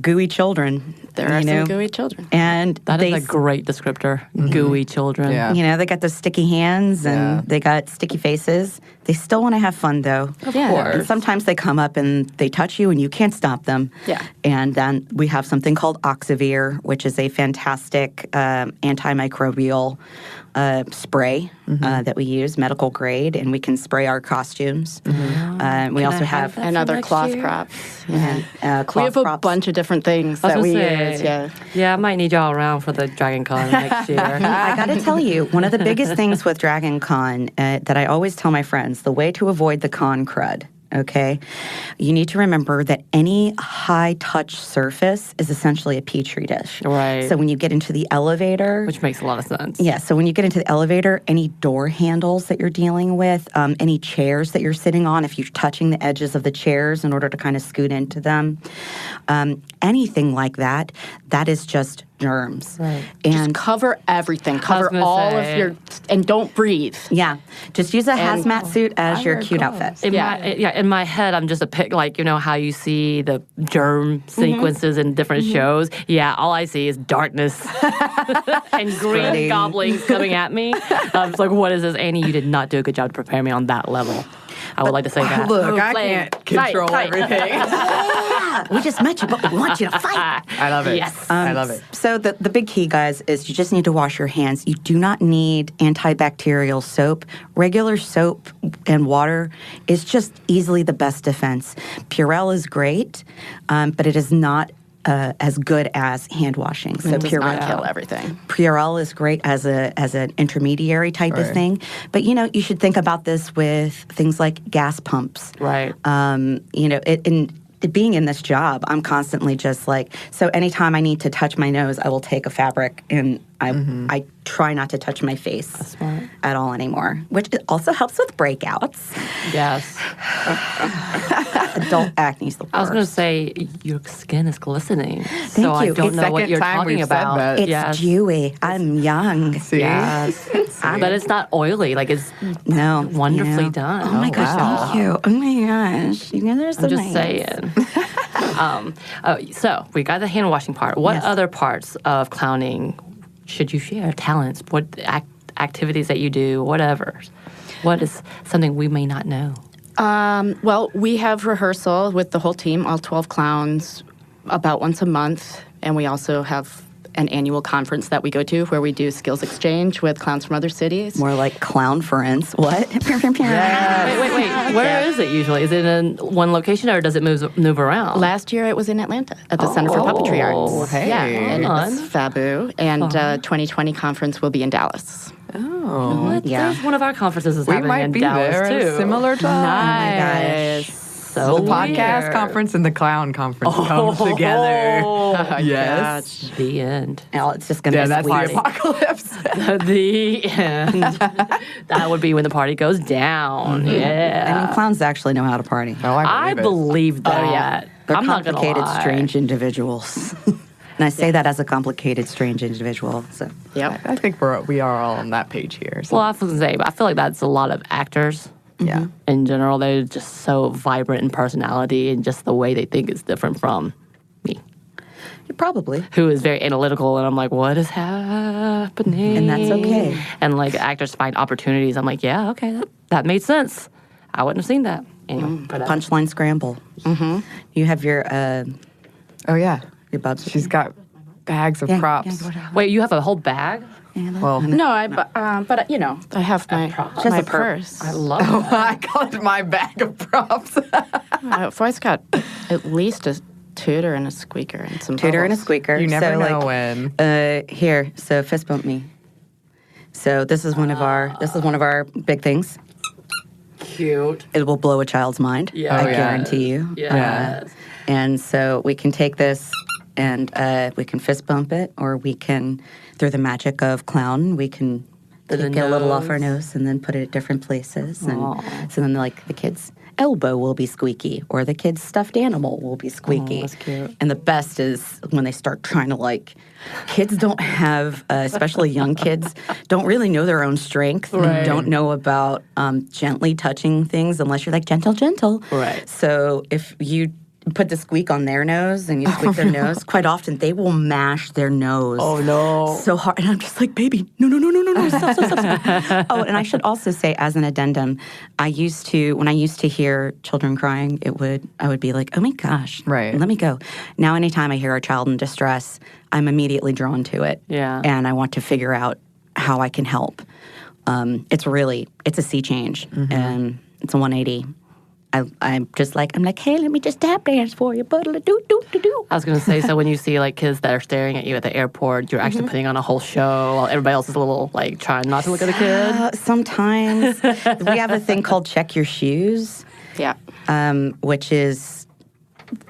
gooey children. There are some gooey children. And that is a great descriptor, gooey children. Yeah. They got those sticky hands and they got sticky faces. They still want to have fun, though. Of course. And sometimes they come up and they touch you and you can't stop them. Yeah. And then we have something called Oxivir, which is a fantastic antimicrobial spray that we use, medical grade, and we can spray our costumes. We also have another cloth props. Cloth we have a props. bunch of different things that we use. Yeah, I might need y'all around for the Dragon Con next year. I got to tell you, one of the biggest things with Dragon Con that I always tell my friends, the way to avoid the con crud, okay? You need to remember that any high-touch surface is essentially a petri dish. Right. So when you get into the elevator... Which makes a lot of sense. Yeah, so when you get into the elevator, any door handles that you're dealing with, any chairs that you're sitting on, if you're touching the edges of the chairs in order to kind of scoot into them, anything like that, that is just germs. Right. And just cover everything. Cover all of your... And don't breathe. Yeah. Just use a hazmat suit as your cute outfit. In my head, I'm just a pic, how you see the germ sequences in different shows. Yeah, all I see is darkness and green goblins coming at me. It's like, what is this? Annie, you did not do a good job to prepare me on that level. I would like to say that. Look, I can't control everything. We just met you, but we want you to fight. I love it. Yes. I love it. So the big key, guys, is you just need to wash your hands. You do not need antibacterial soap. Regular soap and water is just easily the best defense. Purell is great, but it is not as good as hand washing. So Purell does not kill everything. Purell is great as an intermediary type of thing. But you should think about this with things like gas pumps. Right. being in this job, I'm constantly just like, so anytime I need to touch my nose, I will take a fabric and I try not to touch my face at all anymore, which also helps with breakouts. Yes. Adult acne's the worst. I was going to say, your skin is glistening. Thank so you. I don't It's know what second you're time talking we've said about. that. It's dewy. I'm young. See? Yes. But it's not oily. Like, it's wonderfully done. Oh my gosh, wow. thank you. Oh my gosh. You guys are so I'm just nice. saying. So we got the hand washing part. What other parts of clowning should you share? Talents, what activities that you do, whatever. What is something we may not know? Well, we have rehearsal with the whole team, all 12 clowns, about once a month. And we also have an annual conference that we go to where we do skills exchange with clowns from other cities. More like clown friends. What? Wait. Where is it usually? Is it in one location or does it move around? Last year it was in Atlanta at the Center for Puppetry Arts. hey. Yeah, and it was Fun. Fabu. And 2020 conference will be in Dallas. Oh. Yeah. There's one of our conferences is We happening might in be Dallas there at too. a similar time. Nice. So The podcast weird. conference and the clown conference come together. Yes. The end. Now it's just going to Yeah, be that's sweet. the apocalypse. The end. That would be when the party goes down. Yeah. I mean, clowns actually know how to party. Oh, I believe that. They're I'm not gonna complicated, lie. strange individuals. And I say that as a complicated, strange individual. So Yep. I think we are all on that page here. So. Well, I was going to say, I feel like that's a lot of actors. Yeah. In general, they're just so vibrant in personality and just the way they think is different from me, probably. who is very analytical. And I'm like, what is happening? And that's okay. And like actors find opportunities. I'm like, yeah, okay, that made sense. I wouldn't have seen that. Anyway, Punchline scramble. Mm-hmm. You have your Oh, yeah. bubs. She's got bags of props. Wait, you have a whole bag? Well, No, but you know, I have my a purse. I love that. I call it my bag of props. I've always got at least a tooter and a squeaker and some Tooter and a bubbles. squeaker. You never so, know like, when. Here, so fist bump me. So this is one of our big things. Cute. It will blow a child's mind. Yeah. I Oh, yeah. guarantee you. Yes. And so we can take this and we can fist bump it, or we can, through the magic of clown, we can The get a little off nose. our nose and then put it at different places. And Aw. so then, like, the kid's elbow will be squeaky, or the kid's stuffed animal will be squeaky. that's cute. And the best is when they start trying to, like, kids don't have, especially young kids, don't really know their own strength. Right. Don't know about gently touching things unless you're like, gentle, gentle. Right. So if you put the squeak on their nose and you squeak their nose, quite often they will mash their nose. Oh, no. So hard. And I'm just like, baby, no, stop. Oh, and I should also say, as an addendum, when I used to hear children crying, I would be like, oh my gosh, Right. let me go. Now, anytime I hear a child in distress, I'm immediately drawn to it. Yeah. And I want to figure out how I can help. It's a sea change, and it's a 180. I'm like, hey, let me just tap dance for you. Do. I was going to say, so when you see like kids that are staring at you at the airport, you're actually putting on a whole show while everybody else is a little like trying not to look at the kid. Sometimes we have a thing called check your shoes, Yeah. which is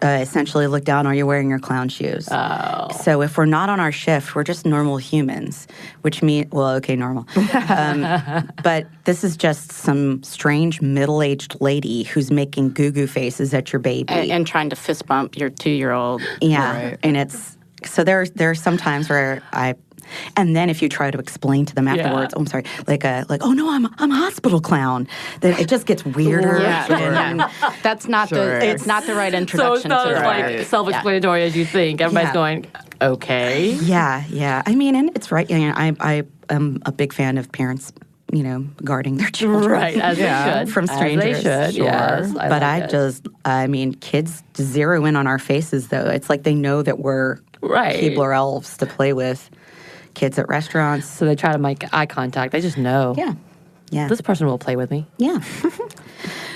essentially look down, are you wearing your clown shoes? Oh. So if we're not on our shift, we're just normal humans, which means, well, okay, normal. But this is just some strange middle-aged lady who's making goo-goo faces at your baby. And trying to fist bump your 2-year-old. Yeah, Right. and it's so there are some times where and then if you try to explain to them afterwards, oh, I'm sorry, like oh no, I'm a hospital clown, then it just gets weirder. Yeah. That's not Sure. it's not the right So introduction it's not to as the like Right. self-explanatory as you think. Everybody's Yeah. going, okay. Yeah. I mean, and it's right. You know, I am a big fan of parents, guarding their children. Right, as Yeah. they should. From strangers. As they should, Sure. yes. But kids zero in on our faces, though. It's like they know that we're Right. Keebler elves to play with. Kids at restaurants. So they try to make eye contact. They just know. Yeah. This person will play with me. Yeah.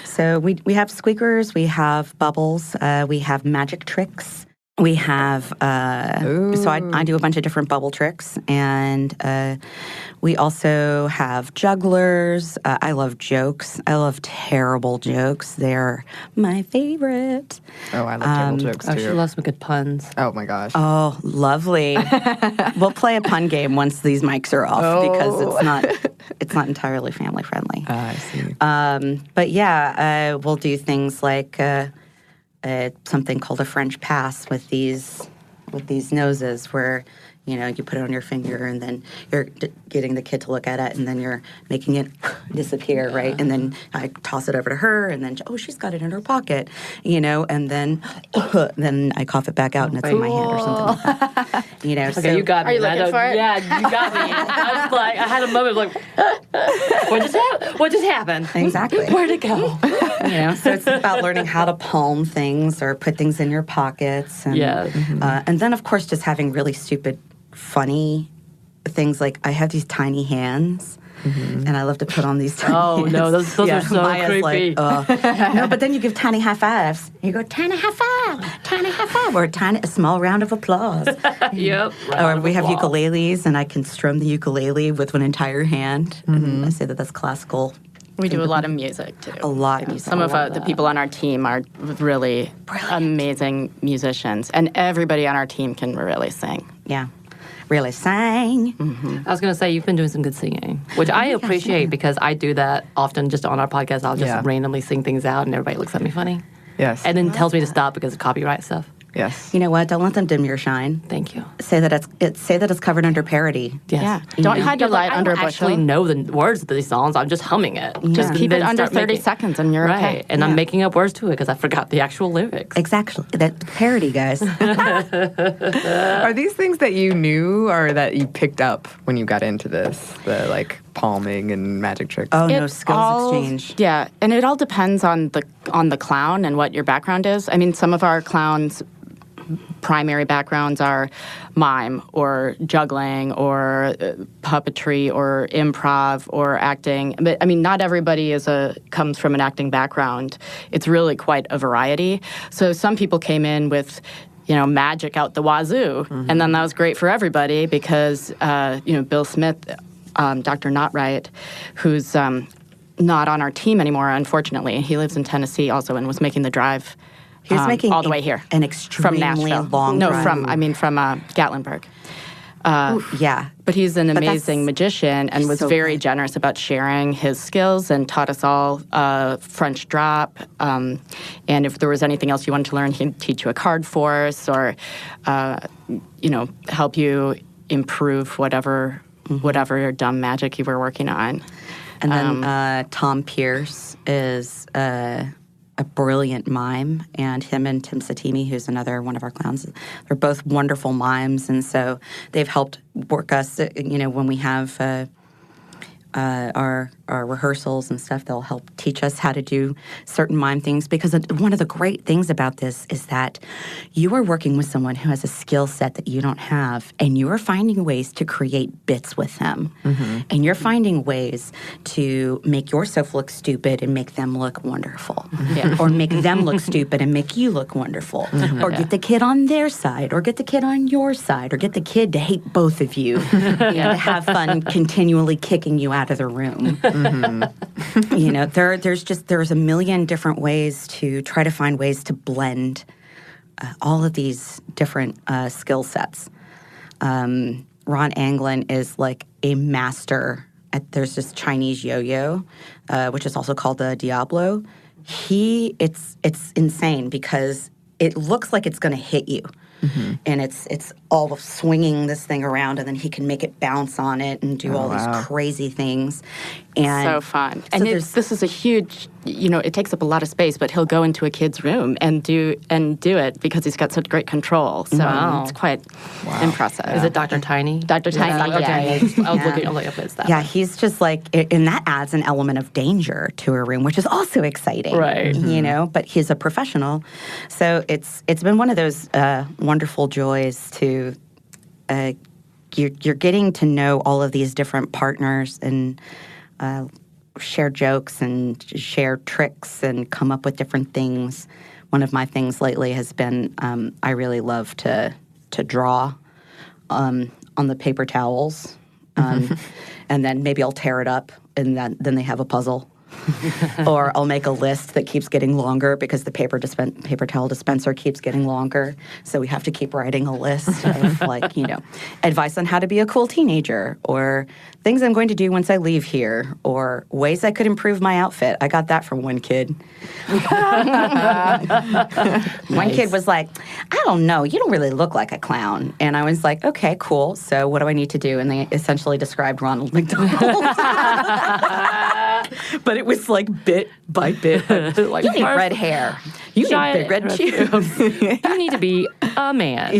So we have squeakers, we have bubbles, we have magic tricks. We have, so I do a bunch of different bubble tricks, and we also have jugglers. I love jokes. I love terrible jokes. They're my favorite. Oh, I love terrible jokes, too. Oh, she loves some good puns. Oh, my gosh. Oh, lovely. We'll play a pun game once these mics are off because it's not entirely family friendly. I see. But yeah, we'll do things like something called a French pass with these noses, where you put it on your finger and then you're getting the kid to look at it and then you're making it disappear, right? And then I toss it over to her and then she's got it in her pocket, and then I cough it back out and it's in my hand or something like that. Okay, so you got me. Are you looking for it? Yeah, you got me. I was like, I had a moment like, what just happened? Exactly. Where'd it go? So it's about learning how to palm things or put things in your pockets. And, and then, of course, just having really stupid, funny things like I have these tiny hands. And I love to put on these tiny hands. Oh, no, those are so Maya's creepy. Like, no, but then you give tiny high fives. You go, tiny high five, or a small round of applause. Yep. Or we have ukuleles, and I can strum the ukulele with one entire hand. And I say that's classical. We do a lot of music, too. A lot of music. Some of the people on our team are really amazing musicians, and everybody on our team can really sing. Yeah. Really sang. I was going to say, you've been doing some good singing, which I appreciate because I do that often just on our podcast. I'll just randomly sing things out and everybody looks at me funny. Yes. And then tells me to stop because of copyright stuff. Yes. You know what? Don't let them dim your shine. Thank you. Say that it's covered under parody. Yes. Yeah. Don't hide your light under a I don't bushel. actually know the words of these songs. I'm just humming it. Just keep it under 30 making, seconds and you're right. okay. And I'm making up words to it because I forgot the actual lyrics. Exactly. That parody, guys. Are these things that you knew or that you picked up when you got into this? The palming and magic tricks? Oh, no, skills exchange. Yeah, and it all depends on the clown and what your background is. I mean, some of our clowns' primary backgrounds are mime or juggling or puppetry or improv or acting. But I mean, not everybody comes from an acting background. It's really quite a variety. So some people came in with magic out the wazoo, and then that was great for everybody because Bill Smith, Dr. Not Right, who's not on our team anymore, unfortunately. He lives in Tennessee also and was making the drive. He was making all the way here. An extremely from Nashville. long drive. from Gatlinburg. Yeah. But he's an amazing magician and was so very good. generous about sharing his skills and taught us all French drop. And if there was anything else you wanted to learn, he'd teach you a card force or, help you improve whatever dumb magic you were working on. And then Tom Pierce is a brilliant mime, and him and Tim Satimi, who's another one of our clowns, they're both wonderful mimes, and so they've helped work us, when we have our rehearsals and stuff, they'll help teach us how to do certain mime things, because one of the great things about this is that you are working with someone who has a skill set that you don't have, and you are finding ways to create bits with them. And you're finding ways to make yourself look stupid and make them look wonderful. Or make them look stupid and make you look wonderful. Or get the kid on their side, or get the kid on your side, or get the kid to hate both of you, to have fun continually kicking you out of the room. There's a million different ways to try to find ways to blend all of these different skill sets. Ron Anglin is like a master there's this Chinese yo-yo, which is also called the Diablo. It's insane because it looks like it's going to hit you. And it's all swinging this thing around, and then he can make it bounce on it and do all these crazy things. And so fun. And this is a huge, it takes up a lot of space, but he'll go into a kid's room and do it because he's got such great control. So it's quite impressive. Is it Dr. Tiny? Dr. Tiny, I was looking up at that. Yeah, he's just like, and that adds an element of danger to a room, which is also exciting. Right. But he's a professional. So it's been one of those wonderful joys to, you're getting to know all of these different partners and share jokes and share tricks and come up with different things one of my things lately has been I really love to draw on the paper towels, and then maybe I'll tear it up, and then they have a puzzle. Or I'll make a list that keeps getting longer because the paper towel dispenser keeps getting longer. So we have to keep writing a list of advice on how to be a cool teenager, or things I'm going to do once I leave here, or ways I could improve my outfit. I got that from one kid. One kid was like, I don't know, you don't really look like a clown. And I was like, okay, cool. So what do I need to do? And they essentially described Ronald McDonald. But it was like bit by bit. Like, you need red hair. You need big red shoes. You need to be a man.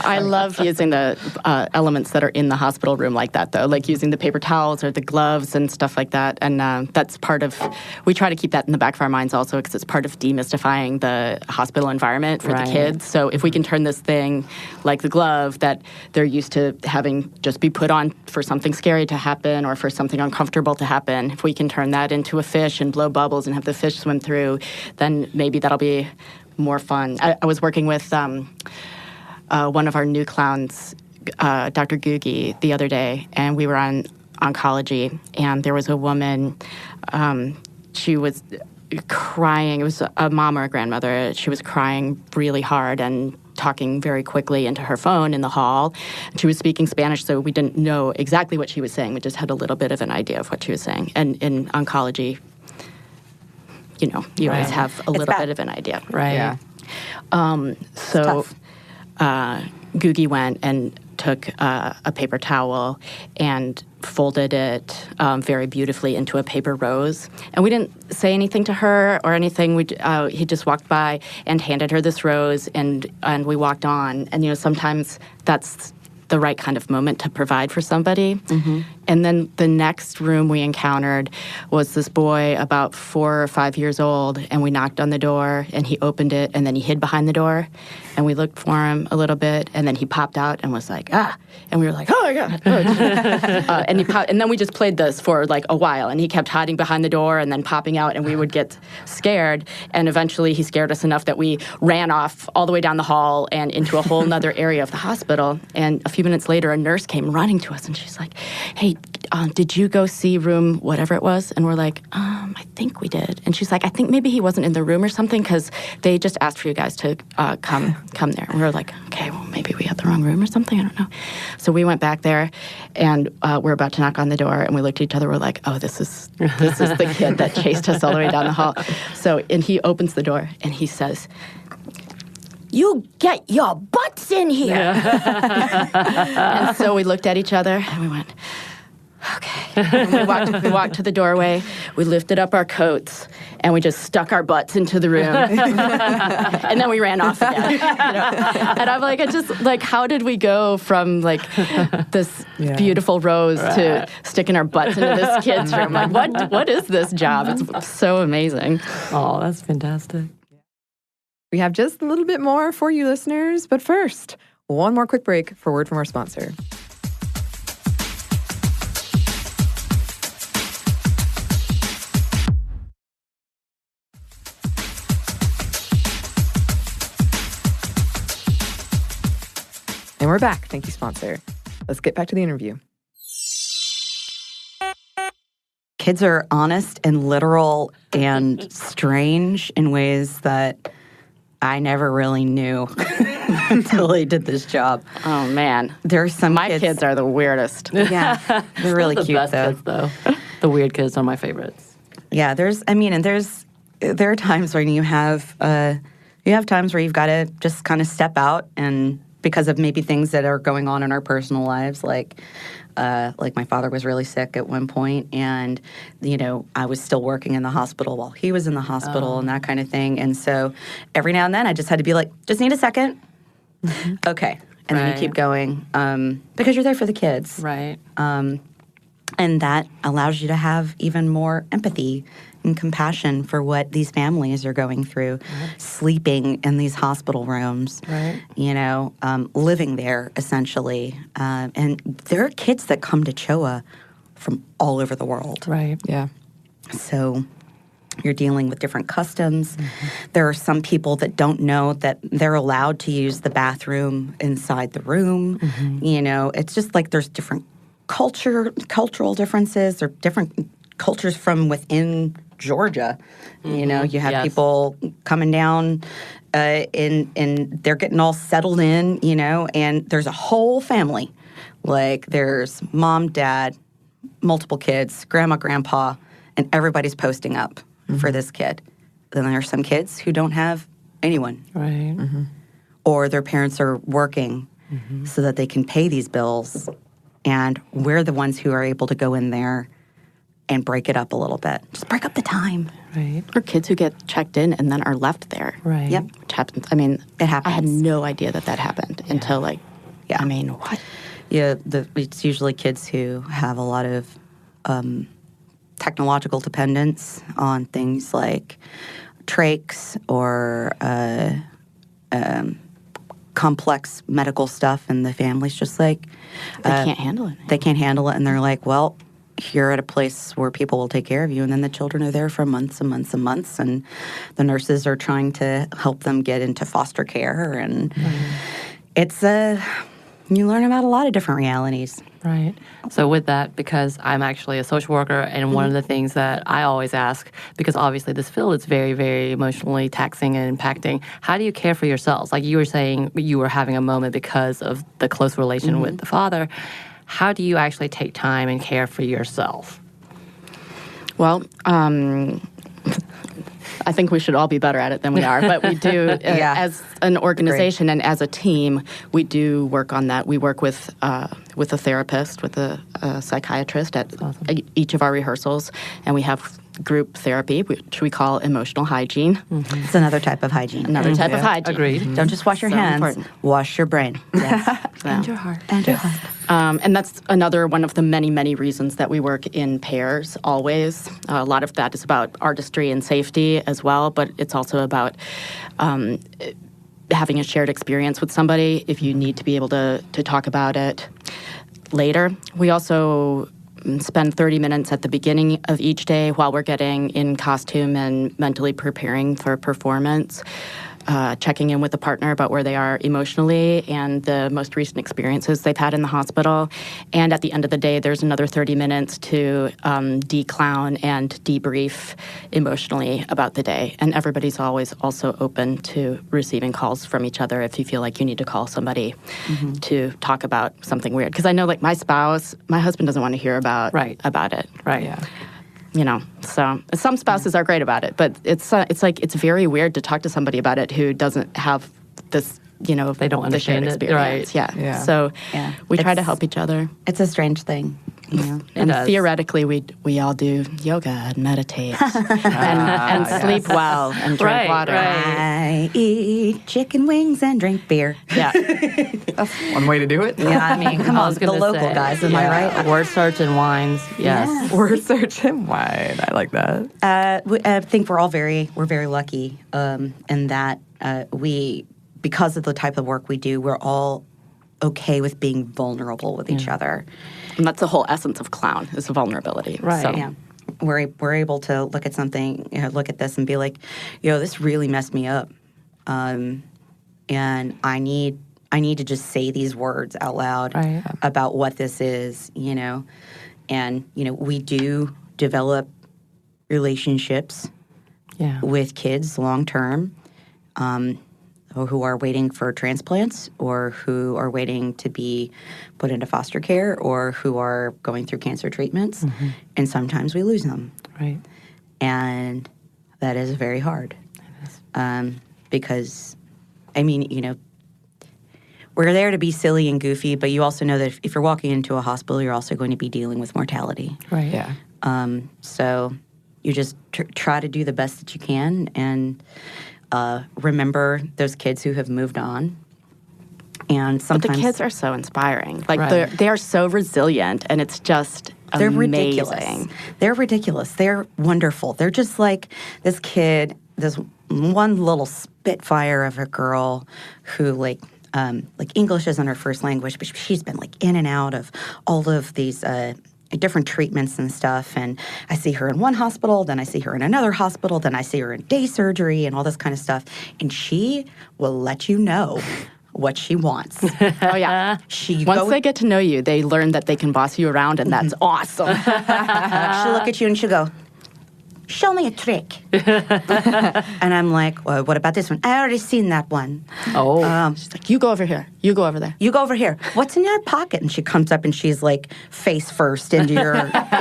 I love using the elements that are in the hospital room like that, though, like using the paper towels or the gloves and stuff like that. And that's part of, we try to keep that in the back of our minds also because it's part of demystifying the hospital environment for the kids. So if we can turn this thing, like the glove, that they're used to having just be put on for something scary to happen or for something uncomfortable to happen, if we can turn that into a fish and blow bubbles and have the fish swim through, then maybe that'll be more fun. I was working with one of our new clowns, Dr. Googie, the other day, and we were on oncology, and there was a woman, she was crying. It was a mom or a grandmother. She was crying really hard and talking very quickly into her phone in the hall. She was speaking Spanish, so we didn't know exactly what she was saying. We just had a little bit of an idea of what she was saying. And in oncology, you always have a little bit of an idea. Right. Yeah. So Googie went and took a paper towel and folded it very beautifully into a paper rose. And we didn't say anything to her or anything. He just walked by and handed her this rose, and we walked on. And, sometimes that's the right kind of moment to provide for somebody. Mm-hmm. And then the next room we encountered was this boy about 4 or 5 years old, and we knocked on the door, and he opened it, and then he hid behind the door, and we looked for him a little bit, and then he popped out and was like, ah, and we were like, oh my God. And then we just played this for like a while, and he kept hiding behind the door and then popping out, and we would get scared, and eventually he scared us enough that we ran off all the way down the hall and into a whole nother area of the hospital, and a few minutes later, a nurse came running to us, and she's like, hey, did you go see room whatever it was? And we're like, I think we did. And she's like, I think maybe he wasn't in the room or something because they just asked for you guys to come there. And we were like, okay, well, maybe we had the wrong room or something. I don't know. So we went back there, and we're about to knock on the door, and we looked at each other. We're like, oh, this is the kid that chased us all the way down the hall. So, and he opens the door, and he says, you get your butts in here. Yeah. And so we looked at each other, and we went, okay. And we walked to the doorway. We lifted up our coats, and we just stuck our butts into the room. And then we ran off again. And I'm like, how did we go from like this beautiful rose to sticking our butts into this kid's room? Like, what is this job? It's so amazing. Oh, that's fantastic. We have just a little bit more for you listeners, but first, one more quick break for a word from our sponsor. And we're back. Thank you, sponsor. Let's get back to the interview. Kids are honest and literal and strange in ways that I never really knew until I did this job. Oh, man. There's some My kids are the weirdest. Yeah, they're really the cute, best though. Kids, though. The weird kids are my favorites. Yeah, there are times when you have times where you've got to just kind of step out, and because of maybe things that are going on in our personal lives, like my father was really sick at one point, and I was still working in the hospital while he was in the hospital and that kind of thing. And so every now and then I just had to be like, just need a second. Mm-hmm. Okay. And then you keep going because you're there for the kids. Right. And that allows you to have even more empathy and compassion for what these families are going through, sleeping in these hospital rooms, living there, essentially. And there are kids that come to CHOA from all over the world. Right. Yeah. So You're dealing with different customs. There are some people that don't know that they're allowed to use the bathroom inside the room. You know, it's just like there's different cultural differences. There are different cultures from within Georgia. You know, you have people coming down and they're getting all settled in, you know, and there's a whole family. Like there's mom, dad, multiple kids, grandma, grandpa, and everybody's posting up for this kid. Then there's some kids who don't have anyone. Right. Or their parents are working so that they can pay these bills. And we're the ones who are able to go in there and break it up a little bit. Just break up the time. Right. Or kids who get checked in and then are left there. Right. Yep. Which happens. I mean, It happens. I had no idea that happened until I mean, what? Yeah, it's usually kids who have a lot of technological dependence on things like trachs or complex medical stuff, and the family's just like... They can't handle it. They can't handle it, and they're like, well, you're at a place where people will take care of you, and then the children are there for months and months and months, and the nurses are trying to help them get into foster care, and it's you learn about a lot of different realities. Right. So with that, because I'm actually a social worker, and one of the things that I always ask, because obviously this field is very, very emotionally taxing and impacting, how do you care for yourselves? Like you were saying, you were having a moment because of the close relation with the father. How do you actually take time and care for yourself? Well, I think we should all be better at it than we are, but we do, as an organization and as a team, we do work on that. We work with a therapist, with a psychiatrist at each of our rehearsals, and we have group therapy, which we call emotional hygiene. It's another type of hygiene. Another type of hygiene. Agreed. Don't just wash your hands, important. wash your brain. And your heart. And your heart. And that's another one of the many, many reasons that we work in pairs always. A lot of that is about artistry and safety as well, but it's also about having a shared experience with somebody if you need to be able to talk about it later. We also spend 30 minutes at the beginning of each day while we're getting in costume and mentally preparing for a performance, checking in with the partner about where they are emotionally and the most recent experiences they've had in the hospital. And at the end of the day, there's another 30 minutes to de-clown and debrief emotionally about the day. And everybody's always also open to receiving calls from each other if you feel like you need to call somebody to talk about something weird. Because I know, like, my husband doesn't want to hear about it. Right. Yeah. You know, so some spouses are great about it, but it's like it's very weird to talk to somebody about it who doesn't have this, you know, they don't understand shared experience. Right. Yeah. So we try to help each other. It's a strange thing. You know? And theoretically, we all do yoga and meditate and sleep well and drink water. I eat chicken wings and drink beer. Yeah. That's one way to do it. Yeah, I mean, come on, the local guys, am I right? Word search and wines, yes. Word search and wine. I like that. I think we're very lucky in that because of the type of work we do, we're all okay with being vulnerable with each other. And that's the whole essence of clown, is vulnerability. Right. So. Yeah. We're able to look at something, look at this and be like, this really messed me up. And I need to just say these words out loud about what this is, And, we do develop relationships with kids long term. Who are waiting for transplants or who are waiting to be put into foster care or who are going through cancer treatments. And sometimes we lose them. Right. And that is very hard. Because, we're there to be silly and goofy, but you also know that if you're walking into a hospital, you're also going to be dealing with mortality. Right. Yeah. So you just try to do the best that you can and remember those kids who have moved on. And sometimes but the kids are so inspiring. Like they are so resilient, and it's just they're amazing. They're ridiculous. They're wonderful. They're just like this kid, this one little spitfire of a girl who like English isn't her first language, but she's been like in and out of all of these different treatments and stuff. And I see her in one hospital, then I see her in another hospital, then I see her in day surgery and all this kind of stuff. And she will let you know what she wants. Oh, yeah. Once they get to know you, they learn that they can boss you around, and that's awesome. She'll look at you and she'll go, show me a trick. And I'm like, well, what about this one? I already seen that one. Oh. She's like, you go over here. You go over there. You go over here. What's in your pocket? And she comes up and she's like face first into your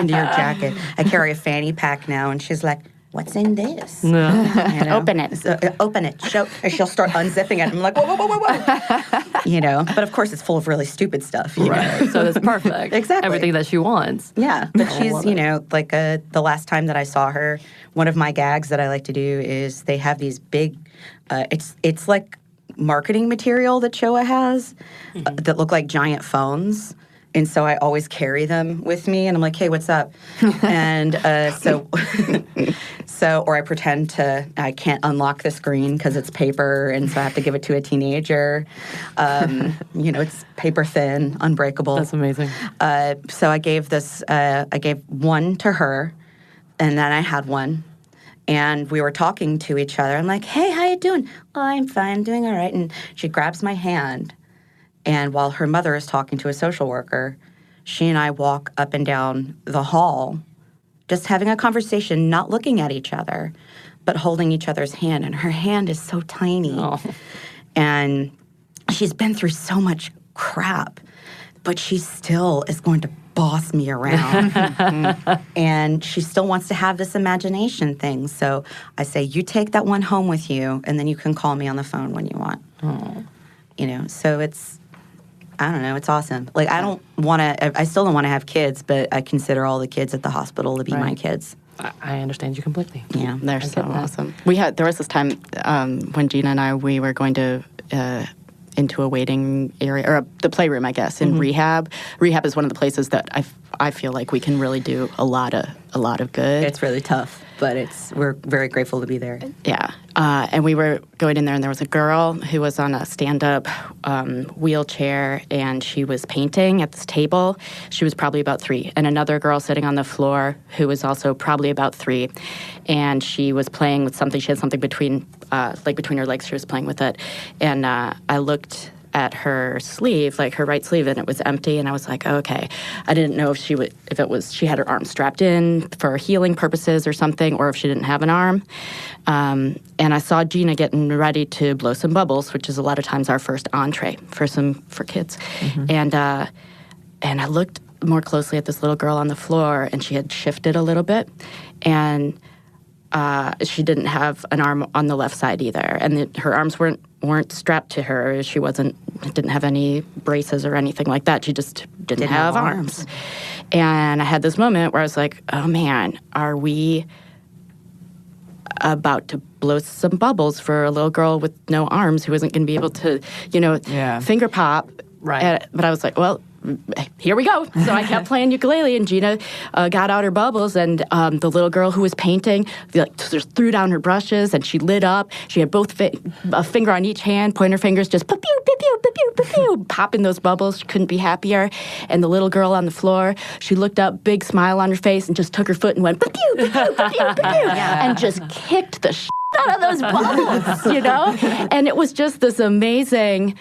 jacket. I carry a fanny pack now, and she's like, what's in this? No. You know? Open it. So, open it. And she'll start unzipping it. I'm like, whoa. You know, but of course it's full of really stupid stuff. You know? So it's perfect. Exactly. Everything that she wants. Yeah, but she's, you know, like the last time that I saw her, one of my gags that I like to do is they have these big, it's like marketing material that Showa has that look like giant phones. And so I always carry them with me, and I'm like, hey, what's up? And or I pretend I can't unlock the screen because it's paper, and so I have to give it to a teenager. You know, it's paper thin, unbreakable. That's amazing. So I gave one to her, and then I had one. And we were talking to each other. I'm like, hey, how you doing? Oh, I'm fine, doing all right. And she grabs my hand. And while her mother is talking to a social worker, she and I walk up and down the hall, just having a conversation, not looking at each other, but holding each other's hand. And her hand is so tiny. Oh. And she's been through so much crap, but she still is going to boss me around. And she still wants to have this imagination thing. So I say, you take that one home with you, and then you can call me on the phone when you want. Oh. You know, so I don't know, it's awesome. Like, I still don't want to have kids, but I consider all the kids at the hospital to be my kids. I understand you completely. Yeah. They're so awesome. There was this time when Gina and I, we were going to into a waiting area, or the playroom, I guess, in rehab. Rehab is one of the places that I feel like we can really do a lot of good. It's really tough, but we're very grateful to be there. Yeah. And we were going in there, and there was a girl who was on a stand-up wheelchair, and she was painting at this table. She was probably about 3. And another girl sitting on the floor who was also probably about 3. And she was playing with something. She had something between her legs. She was playing with it. And I looked at her sleeve, like her right sleeve, and it was empty. And I was like, oh, okay. I didn't know if she had her arm strapped in for healing purposes or something, or if she didn't have an arm. And I saw Gina getting ready to blow some bubbles, which is a lot of times our first entree for kids. And I looked more closely at this little girl on the floor, and she had shifted a little bit, and she didn't have an arm on the left side either, and her arms weren't strapped to her. She didn't have any braces or anything like that. She just didn't have arms. And I had this moment where I was like, oh man, are we about to blow some bubbles for a little girl with no arms who isn't going to be able to, finger pop? Right. But I was like, well, here we go. So I kept playing ukulele, and Gina got out her bubbles, and the little girl who was painting just threw down her brushes, and she lit up. She had both a finger on each hand, pointer fingers, just pew pew pew pew pew pew, popping those bubbles. She couldn't be happier. And the little girl on the floor, she looked up, big smile on her face, and just took her foot and went pew pew pew pew pew pew, and just kicked the out of those bubbles, And it was just this amazing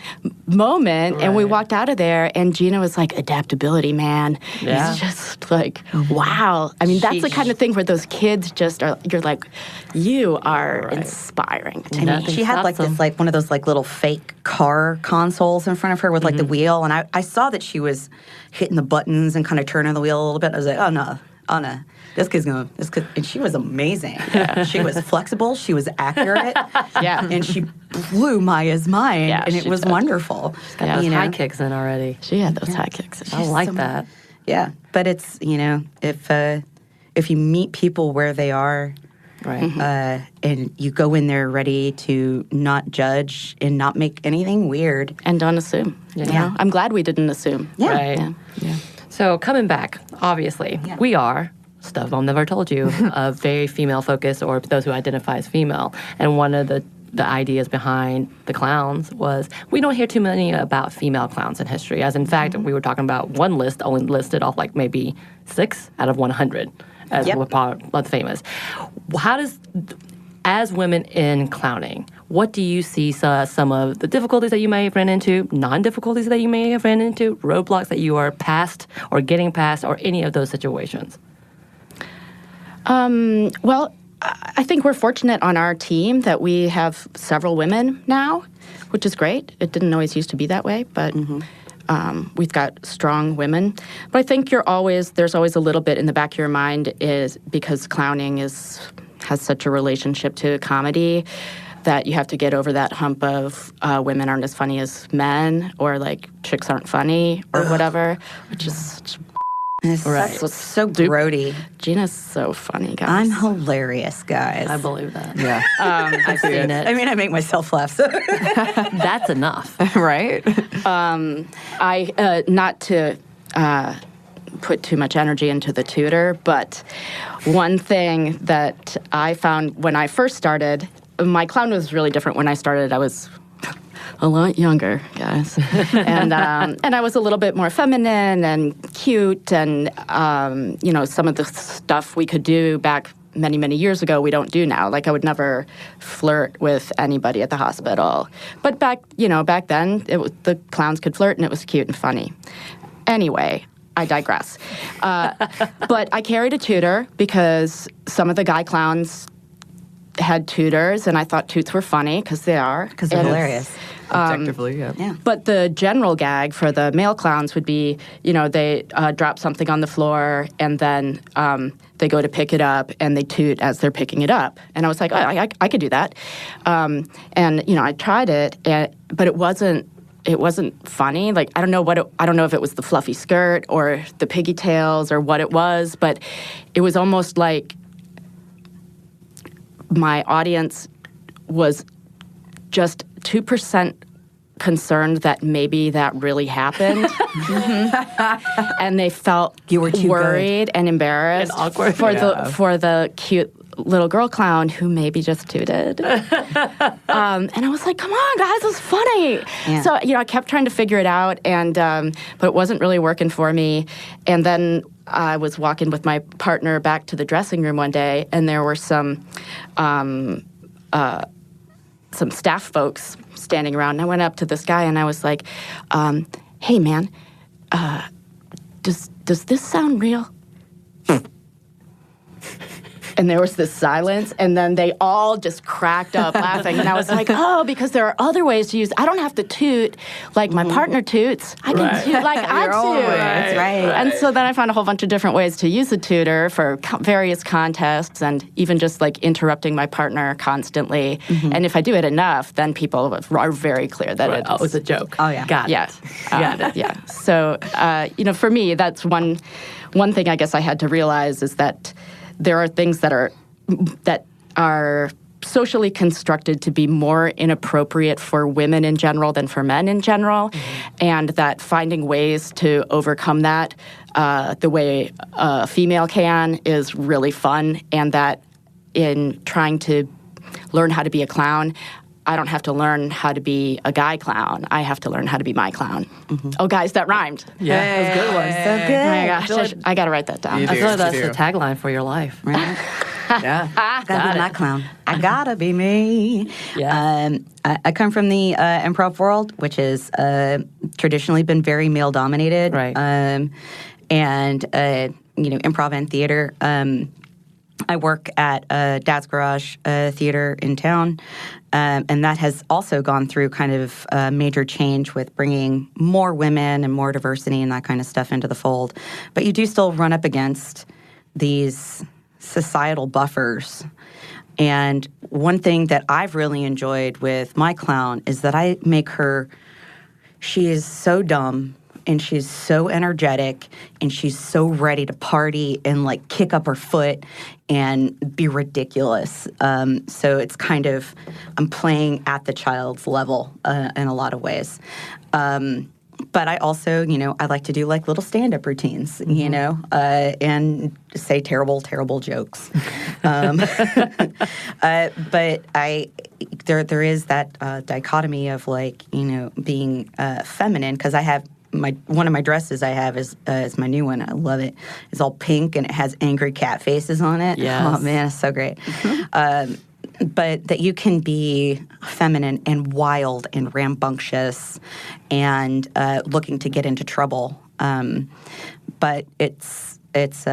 moment. Right. And we walked out of there, and Gina was like, adaptability, man. Yeah. It's just like, wow. I mean, that's the kind of thing where those kids just are, you're like, you are inspiring to me. She had this one of those little fake car consoles in front of her with the wheel. And I saw that she was hitting the buttons and kind of turning the wheel a little bit. I was like, oh no. And she was amazing. Yeah. She was flexible. She was accurate. Yeah. And she blew Maya's mind. Yeah, and it was wonderful. She's got those high kicks in already. She had those high kicks. I like that. Yeah. But it's, if you meet people where they are, right, and you go in there ready to not judge and not make anything weird. And don't assume. Yeah. I'm glad we didn't assume. Yeah. Right. Yeah. So coming back, obviously, we are, stuff I've never told you, a very female focused, or those who identify as female. And one of the the ideas behind the clowns was we don't hear too many about female clowns in history. As in fact, we were talking about one list only listed off like maybe 6 out of 100 as were part of the famous. How does, as women in clowning, what do you see some of the difficulties that you may have ran into, non-difficulties that you may have ran into, roadblocks that you are past or getting past, or any of those situations? Well, I think we're fortunate on our team that we have several women now, which is great. It didn't always used to be that way, but we've got strong women. But I think there's always a little bit in the back of your mind is because clowning has such a relationship to comedy that you have to get over that hump of women aren't as funny as men, or like chicks aren't funny or whatever, which is such That's so grody. Gina's so funny, guys. I'm hilarious, guys. I believe that. Yeah. I've seen it. I mean, I make myself laugh. So. That's enough. Right? Not to put too much energy into the tutor, but one thing that I found when I first started, my clown was really different when I started. I was a lot younger, guys. And I was a little bit more feminine and cute, and some of the stuff we could do back many, many years ago we don't do now. Like I would never flirt with anybody at the hospital. But back then the clowns could flirt and it was cute and funny. Anyway, I digress. But I carried a tutor because some of the guy clowns had tutors, and I thought toots were funny because they are. Because they're hilarious. Objectively, yeah. But the general gag for the male clowns would be, they drop something on the floor, and then they go to pick it up, and they toot as they're picking it up. And I was like, I could do that. And I tried it, but it wasn't funny. Like I don't know if it was the fluffy skirt or the piggy tails or what it was, but it was almost like my audience was just 2% concerned that maybe that really happened. And they felt you were too worried and embarrassed and awkward for the cute little girl clown who maybe just tooted. And I was like, come on, guys, this is funny. Yeah. So, I kept trying to figure it out, and but it wasn't really working for me. And then I was walking with my partner back to the dressing room one day, and there were some staff folks standing around. And I went up to this guy, and I was like, hey, man, does this sound real? And there was this silence, and then they all just cracked up laughing. And I was like, because there are other ways to use it. I don't have to toot like my partner toots. I can toot like I toot. That's right. And so then I found a whole bunch of different ways to use the tutor for various contests, and even just like interrupting my partner constantly. And if I do it enough, then people are very clear that it's a joke. Oh, yeah. Got it. Got it. Yeah. So, for me, that's one thing I guess I had to realize is that there are things that are socially constructed to be more inappropriate for women in general than for men in general, and that finding ways to overcome that the way a female can is really fun, and that in trying to learn how to be a clown, I don't have to learn how to be a guy clown. I have to learn how to be my clown. Oh, guys, that rhymed. Yeah, that was a good one. So good. Oh my gosh, I got to write that down. You I do. feel like that's the tagline for your life. Right? Yeah. Gotta be my clown. I gotta be me. Yeah. I come from the improv world, which has traditionally been very male dominated. Right. And improv and theater. I work at Dad's Garage Theater in town, and that has also gone through kind of a major change with bringing more women and more diversity and that kind of stuff into the fold. But you do still run up against these societal buffers. And one thing that I've really enjoyed with my clown is that I make her, she is so dumb, and she's so energetic, and she's so ready to party and like kick up her foot and be ridiculous. So it's kind of, I'm playing at the child's level in a lot of ways. But I also, I like to do like little stand-up routines, and say terrible, terrible jokes. But there is that dichotomy of like, being feminine, because I have one of my dresses I have is my new one. I love it. It's all pink and it has angry cat faces on it. Yes. Oh man, it's so great. But that you can be feminine and wild and rambunctious and looking to get into trouble. But it's there's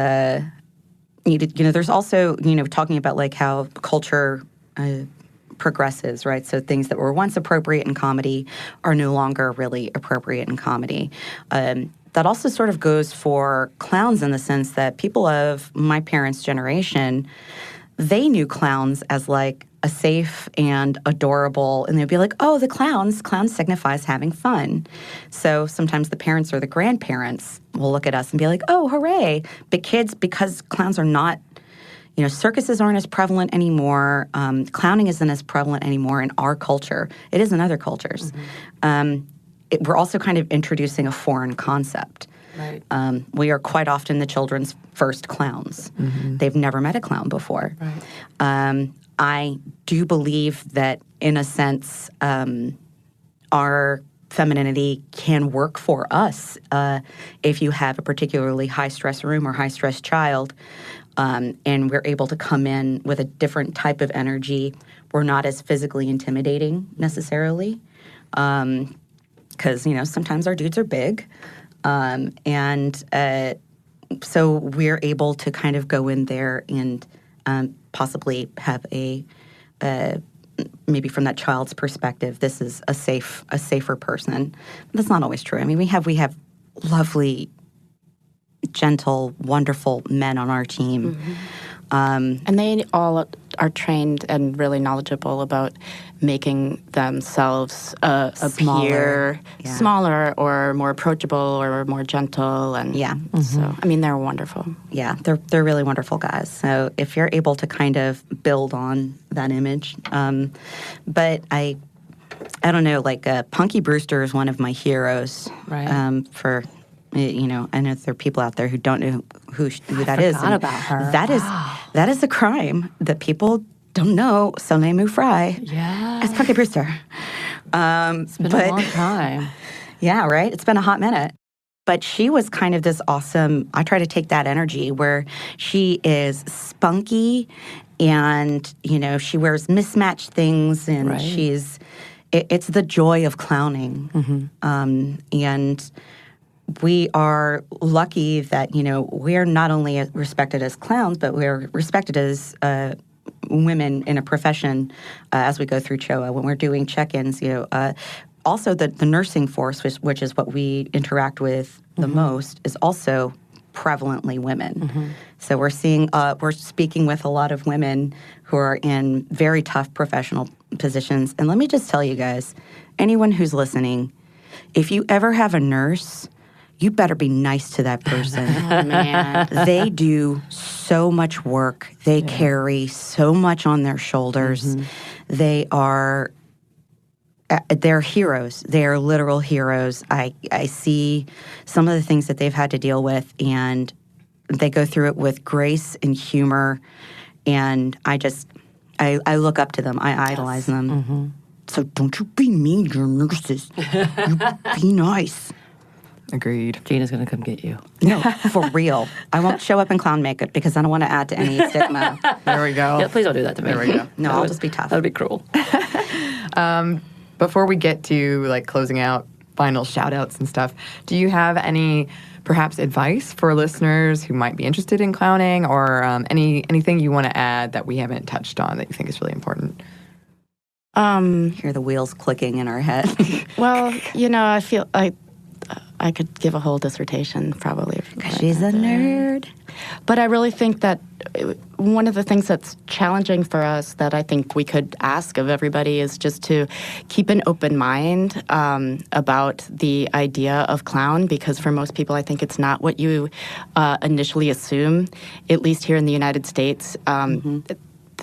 also, talking about like how culture progresses, right? So things that were once appropriate in comedy are no longer really appropriate in comedy. That also sort of goes for clowns in the sense that people of my parents' generation, they knew clowns as like a safe and adorable, and they'd be like, oh, the clowns signifies having fun. So sometimes the parents or the grandparents will look at us and be like, oh, hooray. But kids, because clowns are not, circuses aren't as prevalent anymore, clowning isn't as prevalent anymore in our culture. It is in other cultures. We're also kind of introducing a foreign concept. Right. We are quite often the children's first clowns. They've never met a clown before. Right. I do believe that, in a sense, our femininity can work for us if you have a particularly high-stress room or high-stress child, and we're able to come in with a different type of energy. We're not as physically intimidating, necessarily, because, sometimes our dudes are big. And so we're able to kind of go in there and possibly have maybe from that child's perspective, this is a safer person. But that's not always true. I mean, we have lovely, gentle, wonderful men on our team. And they all are trained and really knowledgeable about making themselves appear smaller or more approachable or more gentle. And so, I mean, they're wonderful. Yeah, they're really wonderful guys. So if you're able to kind of build on that image, but I don't know, like Punky Brewster is one of my heroes. Right. For I know there are people out there who don't know who that is. I forgot about her. That is a crime that people don't know. Soleil Moo Fry. Yeah. As Punky Brewster. It's been a long time. Yeah, right? It's been a hot minute. But she was kind of this awesome, I try to take that energy where she is spunky and, she wears mismatched things and Right. it's the joy of clowning. And we are lucky that, we're not only respected as clowns, but we're respected as women in a profession as we go through CHOA. When we're doing check-ins, also the nursing force, which is what we interact with the most, is also prevalently women. So we're speaking with a lot of women who are in very tough professional positions. And let me just tell you guys, anyone who's listening, if you ever have a nurse, you better be nice to that person. Oh, man. They do so much work. They carry so much on their shoulders. They're heroes. They are literal heroes. I see some of the things that they've had to deal with, and they go through it with grace and humor. And I look up to them. I idolize them. So don't you be mean to your nurses. You be nice. Agreed. Gina's going to come get you. No, for real. I won't show up in clown makeup because I don't want to add to any stigma. There we go. Yeah, please don't do that to me. There we go. No, I'll just be tough. That would be cruel. Before we get to like closing out, final shout outs and stuff, do you have any perhaps advice for listeners who might be interested in clowning, or anything you want to add that we haven't touched on that you think is really important? Hear the wheels clicking in our head. Well, I feel I could give a whole dissertation probably. She's a nerd. But I really think that one of the things that's challenging for us that I think we could ask of everybody is just to keep an open mind about the idea of clown, because for most people, I think it's not what you initially assume, at least here in the United States.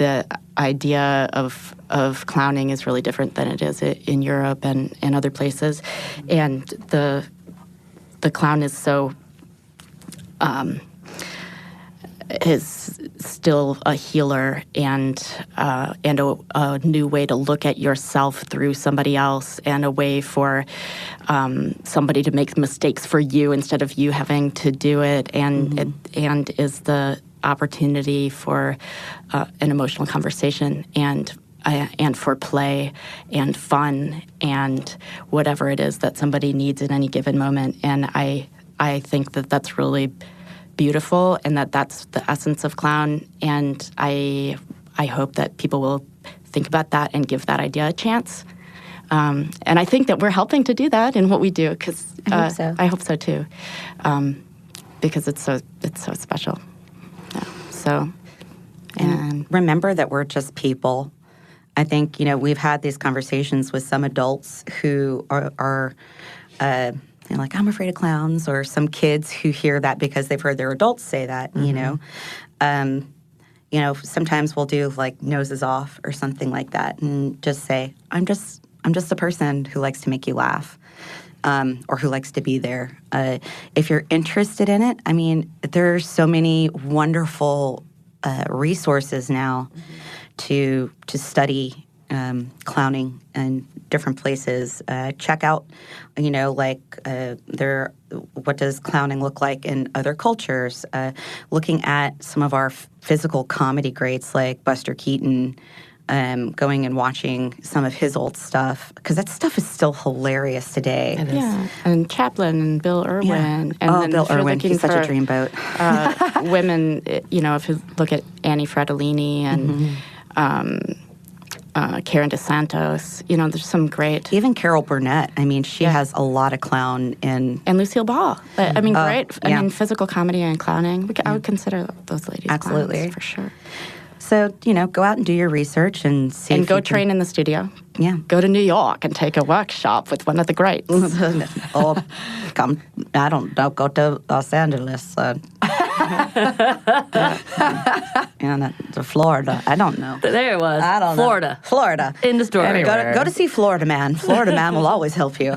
the idea of clowning is really different than it is in Europe and other places, and the clown is so is still a healer and a new way to look at yourself through somebody else, and a way for somebody to make mistakes for you instead of you having to do it, and is the opportunity for an emotional conversation and for play and fun and whatever it is that somebody needs in any given moment. And I think that that's really beautiful, and that's the essence of clown. And I hope that people will think about that and give that idea a chance. And I think that we're helping to do that in what we do, because I hope so too, because it's so special. Yeah. So, and remember that we're just people. I think we've had these conversations with some adults who are like, I'm afraid of clowns, or some kids who hear that because they've heard their adults say that. Sometimes we'll do like noses off or something like that, and just say, I'm just a person who likes to make you laugh, or who likes to be there. If you're interested in it, I mean, there's so many wonderful resources now to study clowning in different places. Check out, what does clowning look like in other cultures? Looking at some of our physical comedy greats like Buster Keaton, going and watching some of his old stuff, because that stuff is still hilarious today. Yeah, and Chaplin and Bill Irwin. And then Bill Irwin, he's such a dreamboat. Women, if you look at Annie Fratellini and Karen DeSantos, there's some great. Even Carol Burnett. I mean, she has a lot of clown in. And Lucille Ball. I mean, great. I mean, physical comedy and clowning. I would consider those ladies absolutely clowns, for sure. So, go out and do your research and see. And go train in the studio. Yeah. Go to New York and take a workshop with one of the greats. I don't go to Los Angeles. To Florida. I don't know. There it was. I don't know. Florida. In the story. Go to see Florida Man. Florida Man will always help you.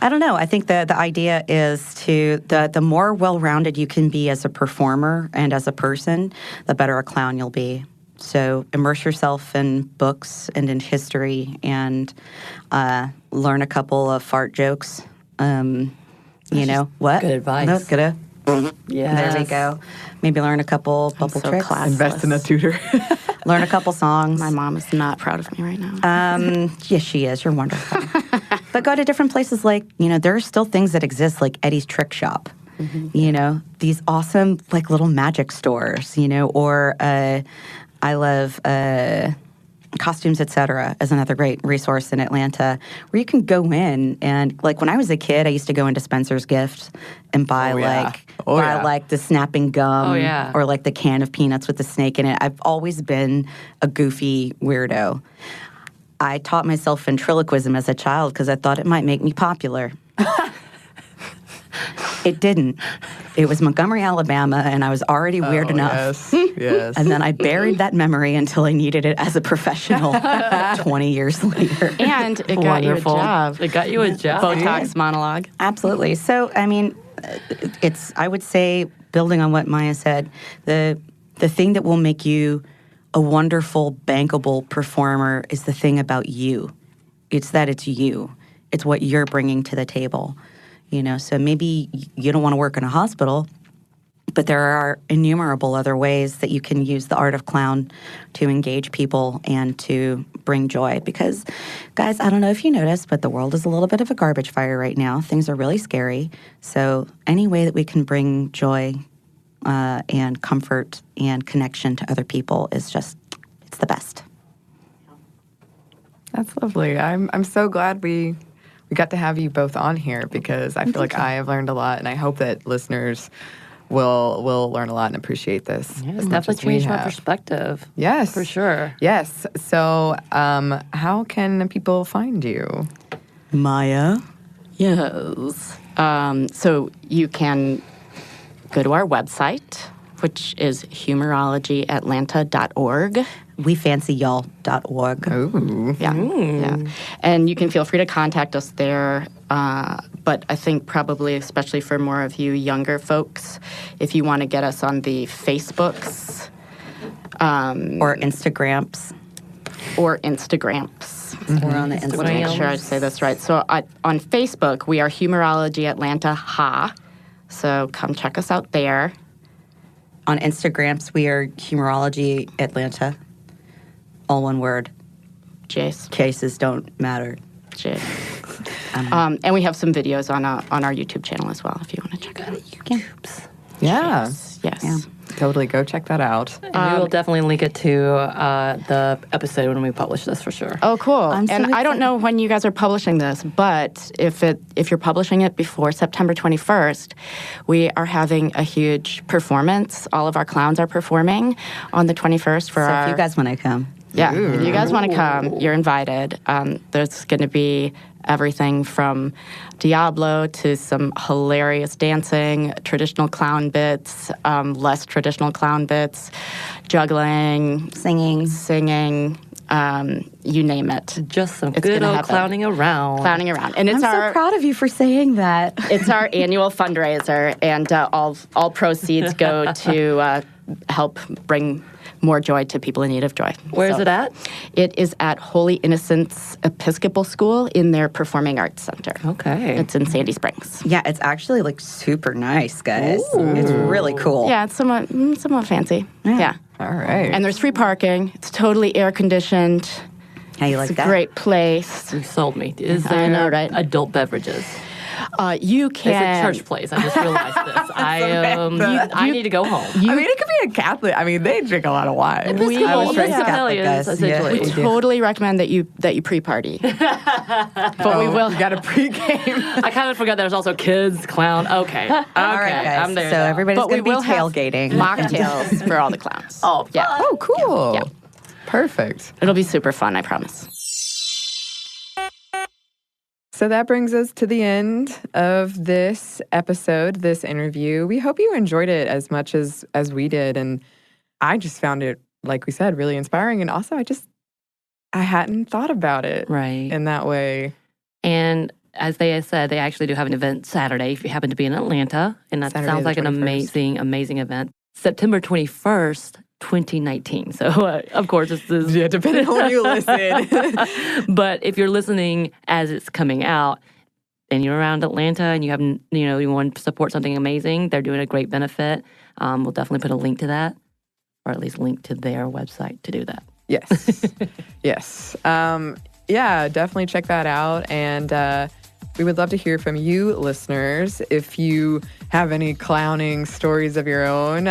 I don't know. I think the idea is the more well-rounded you can be as a performer and as a person, the better a clown you'll be. So immerse yourself in books and in history, and learn a couple of fart jokes. What? Good advice. Yeah. There we go. Maybe learn a couple bubble tricks. Classless. Invest in a tutor. Learn a couple songs. My mom is not proud of me right now. Yes, she is. You're wonderful. But go to different places like, there are still things that exist like Eddie's Trick Shop. These awesome like little magic stores, or I love Costumes, Etc. is another great resource in Atlanta, where you can go in and, like, when I was a kid, I used to go into Spencer's Gifts and buy like the snapping gum, or like the can of peanuts with the snake in it. I've always been a goofy weirdo. I taught myself ventriloquism as a child because I thought it might make me popular. It didn't. It was Montgomery, Alabama, and I was already weird enough. Yes. And then I buried that memory until I needed it as a professional 20 years later. And it got you a job. It got you a job. Botox monologue. Absolutely. So, I mean, I would say, building on what Maya said, the thing that will make you a wonderful, bankable performer is the thing about you. It's that it's you. It's what you're bringing to the table. So maybe you don't want to work in a hospital, but there are innumerable other ways that you can use the art of clown to engage people and to bring joy. Because, guys, I don't know if you noticed, but the world is a little bit of a garbage fire right now. Things are really scary. So any way that we can bring joy and comfort and connection to other people is it's the best. That's lovely. I'm so glad we got to have you both on here, because I feel like I have learned a lot, and I hope that listeners will learn a lot and appreciate this. Yeah, it's definitely changed my perspective. Yes. For sure. Yes. So how can people find you? Maya? Yes. So you can go to our website, which is humorologyatlanta.org. WeFancyYall.org. Ooh. Yeah. And you can feel free to contact us there. But I think probably, especially for more of you younger folks, if you want to get us on the Facebooks. Or Instagrams. Or Instagrams. We're on the Let me Instagram. make sure I say this right. So on Facebook, we are Humorology Atlanta Ha. So come check us out there. On Instagrams, we are Humorology Atlanta. All one word. Jace. Cases don't matter. Jace. And we have some videos on our YouTube channel as well, if you want to check it out. You can. Yeah. Yes. Yeah. Totally. Go check that out. And we will definitely link it to the episode when we publish this for sure. Oh, cool. I'm so And I don't excited. know when you guys are publishing this, but if you're publishing it before September 21st, we are having a huge performance. All of our clowns are performing on the 21st for So our... if you guys want to come. Yeah, if you guys want to come, you're invited. There's going to be everything from Diablo to some hilarious dancing, traditional clown bits, less traditional clown bits, juggling, Singing. you name it. Just some It's good gonna old happen. clowning around. Clowning around. And it's I'm our so proud of you for saying that. it's our annual fundraiser, and all proceeds go to help bring more joy to people in need of joy. Where is So it at? It is at Holy Innocents Episcopal School in their Performing Arts Center. Okay. It's in Sandy Springs. Yeah, it's actually like super nice, guys. It's really cool. Yeah, it's somewhat fancy. Yeah. All right. And there's free parking. It's totally air conditioned. How you like It's a that? great place. You sold me. Is I there know, right? adult beverages? You It's can. a church place. I just realized this. I need to go home. I mean, it could be a Catholic. I mean, they drink a lot of wine. We- Episcopal Church yeah. Catholic, guys. Essentially. Yeah. We totally recommend that you pre-party. But we will. You got a pregame. I kind of forgot there's also kids, clown. Okay. All right, guys. I'm there. So now. everybody's But we going to be will have tailgating. mocktails for all the clowns. Oh, yeah. Oh, cool. Yeah. Perfect. It'll be super fun, I promise. So that brings us to the end of this episode, this interview. We hope you enjoyed it as much as we did. And I just found it, like we said, really inspiring. And also, I hadn't thought about it Right. in that way. And as they said, they actually do have an event Saturday if you happen to be in Atlanta. And that Saturday sounds the like an 21st. amazing event. September 21st, 2019. So, of course, this is... Yeah, depending on when you listen. But if you're listening as it's coming out and you're around Atlanta and you have, you want to support something amazing, they're doing a great benefit. We'll definitely put a link to that, or at least link to their website to do that. Yes. Yes. Yeah, definitely check that out. And we would love to hear from you, listeners. If you have any clowning stories of your own,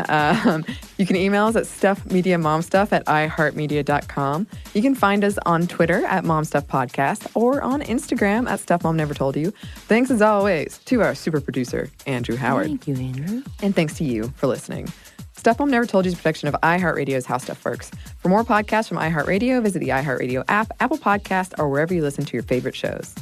you can email us at stuffmediamomstuff@iheartmedia.com. You can find us on Twitter at momstuffpodcast or on Instagram at stuffmomnevertoldyou. Thanks as always to our super producer, Andrew Howard. Thank you, Andrew. And thanks to you for listening. Stuff Mom Never Told You is a production of iHeartRadio's How Stuff Works. For more podcasts from iHeartRadio, visit the iHeartRadio app, Apple Podcast, or wherever you listen to your favorite shows.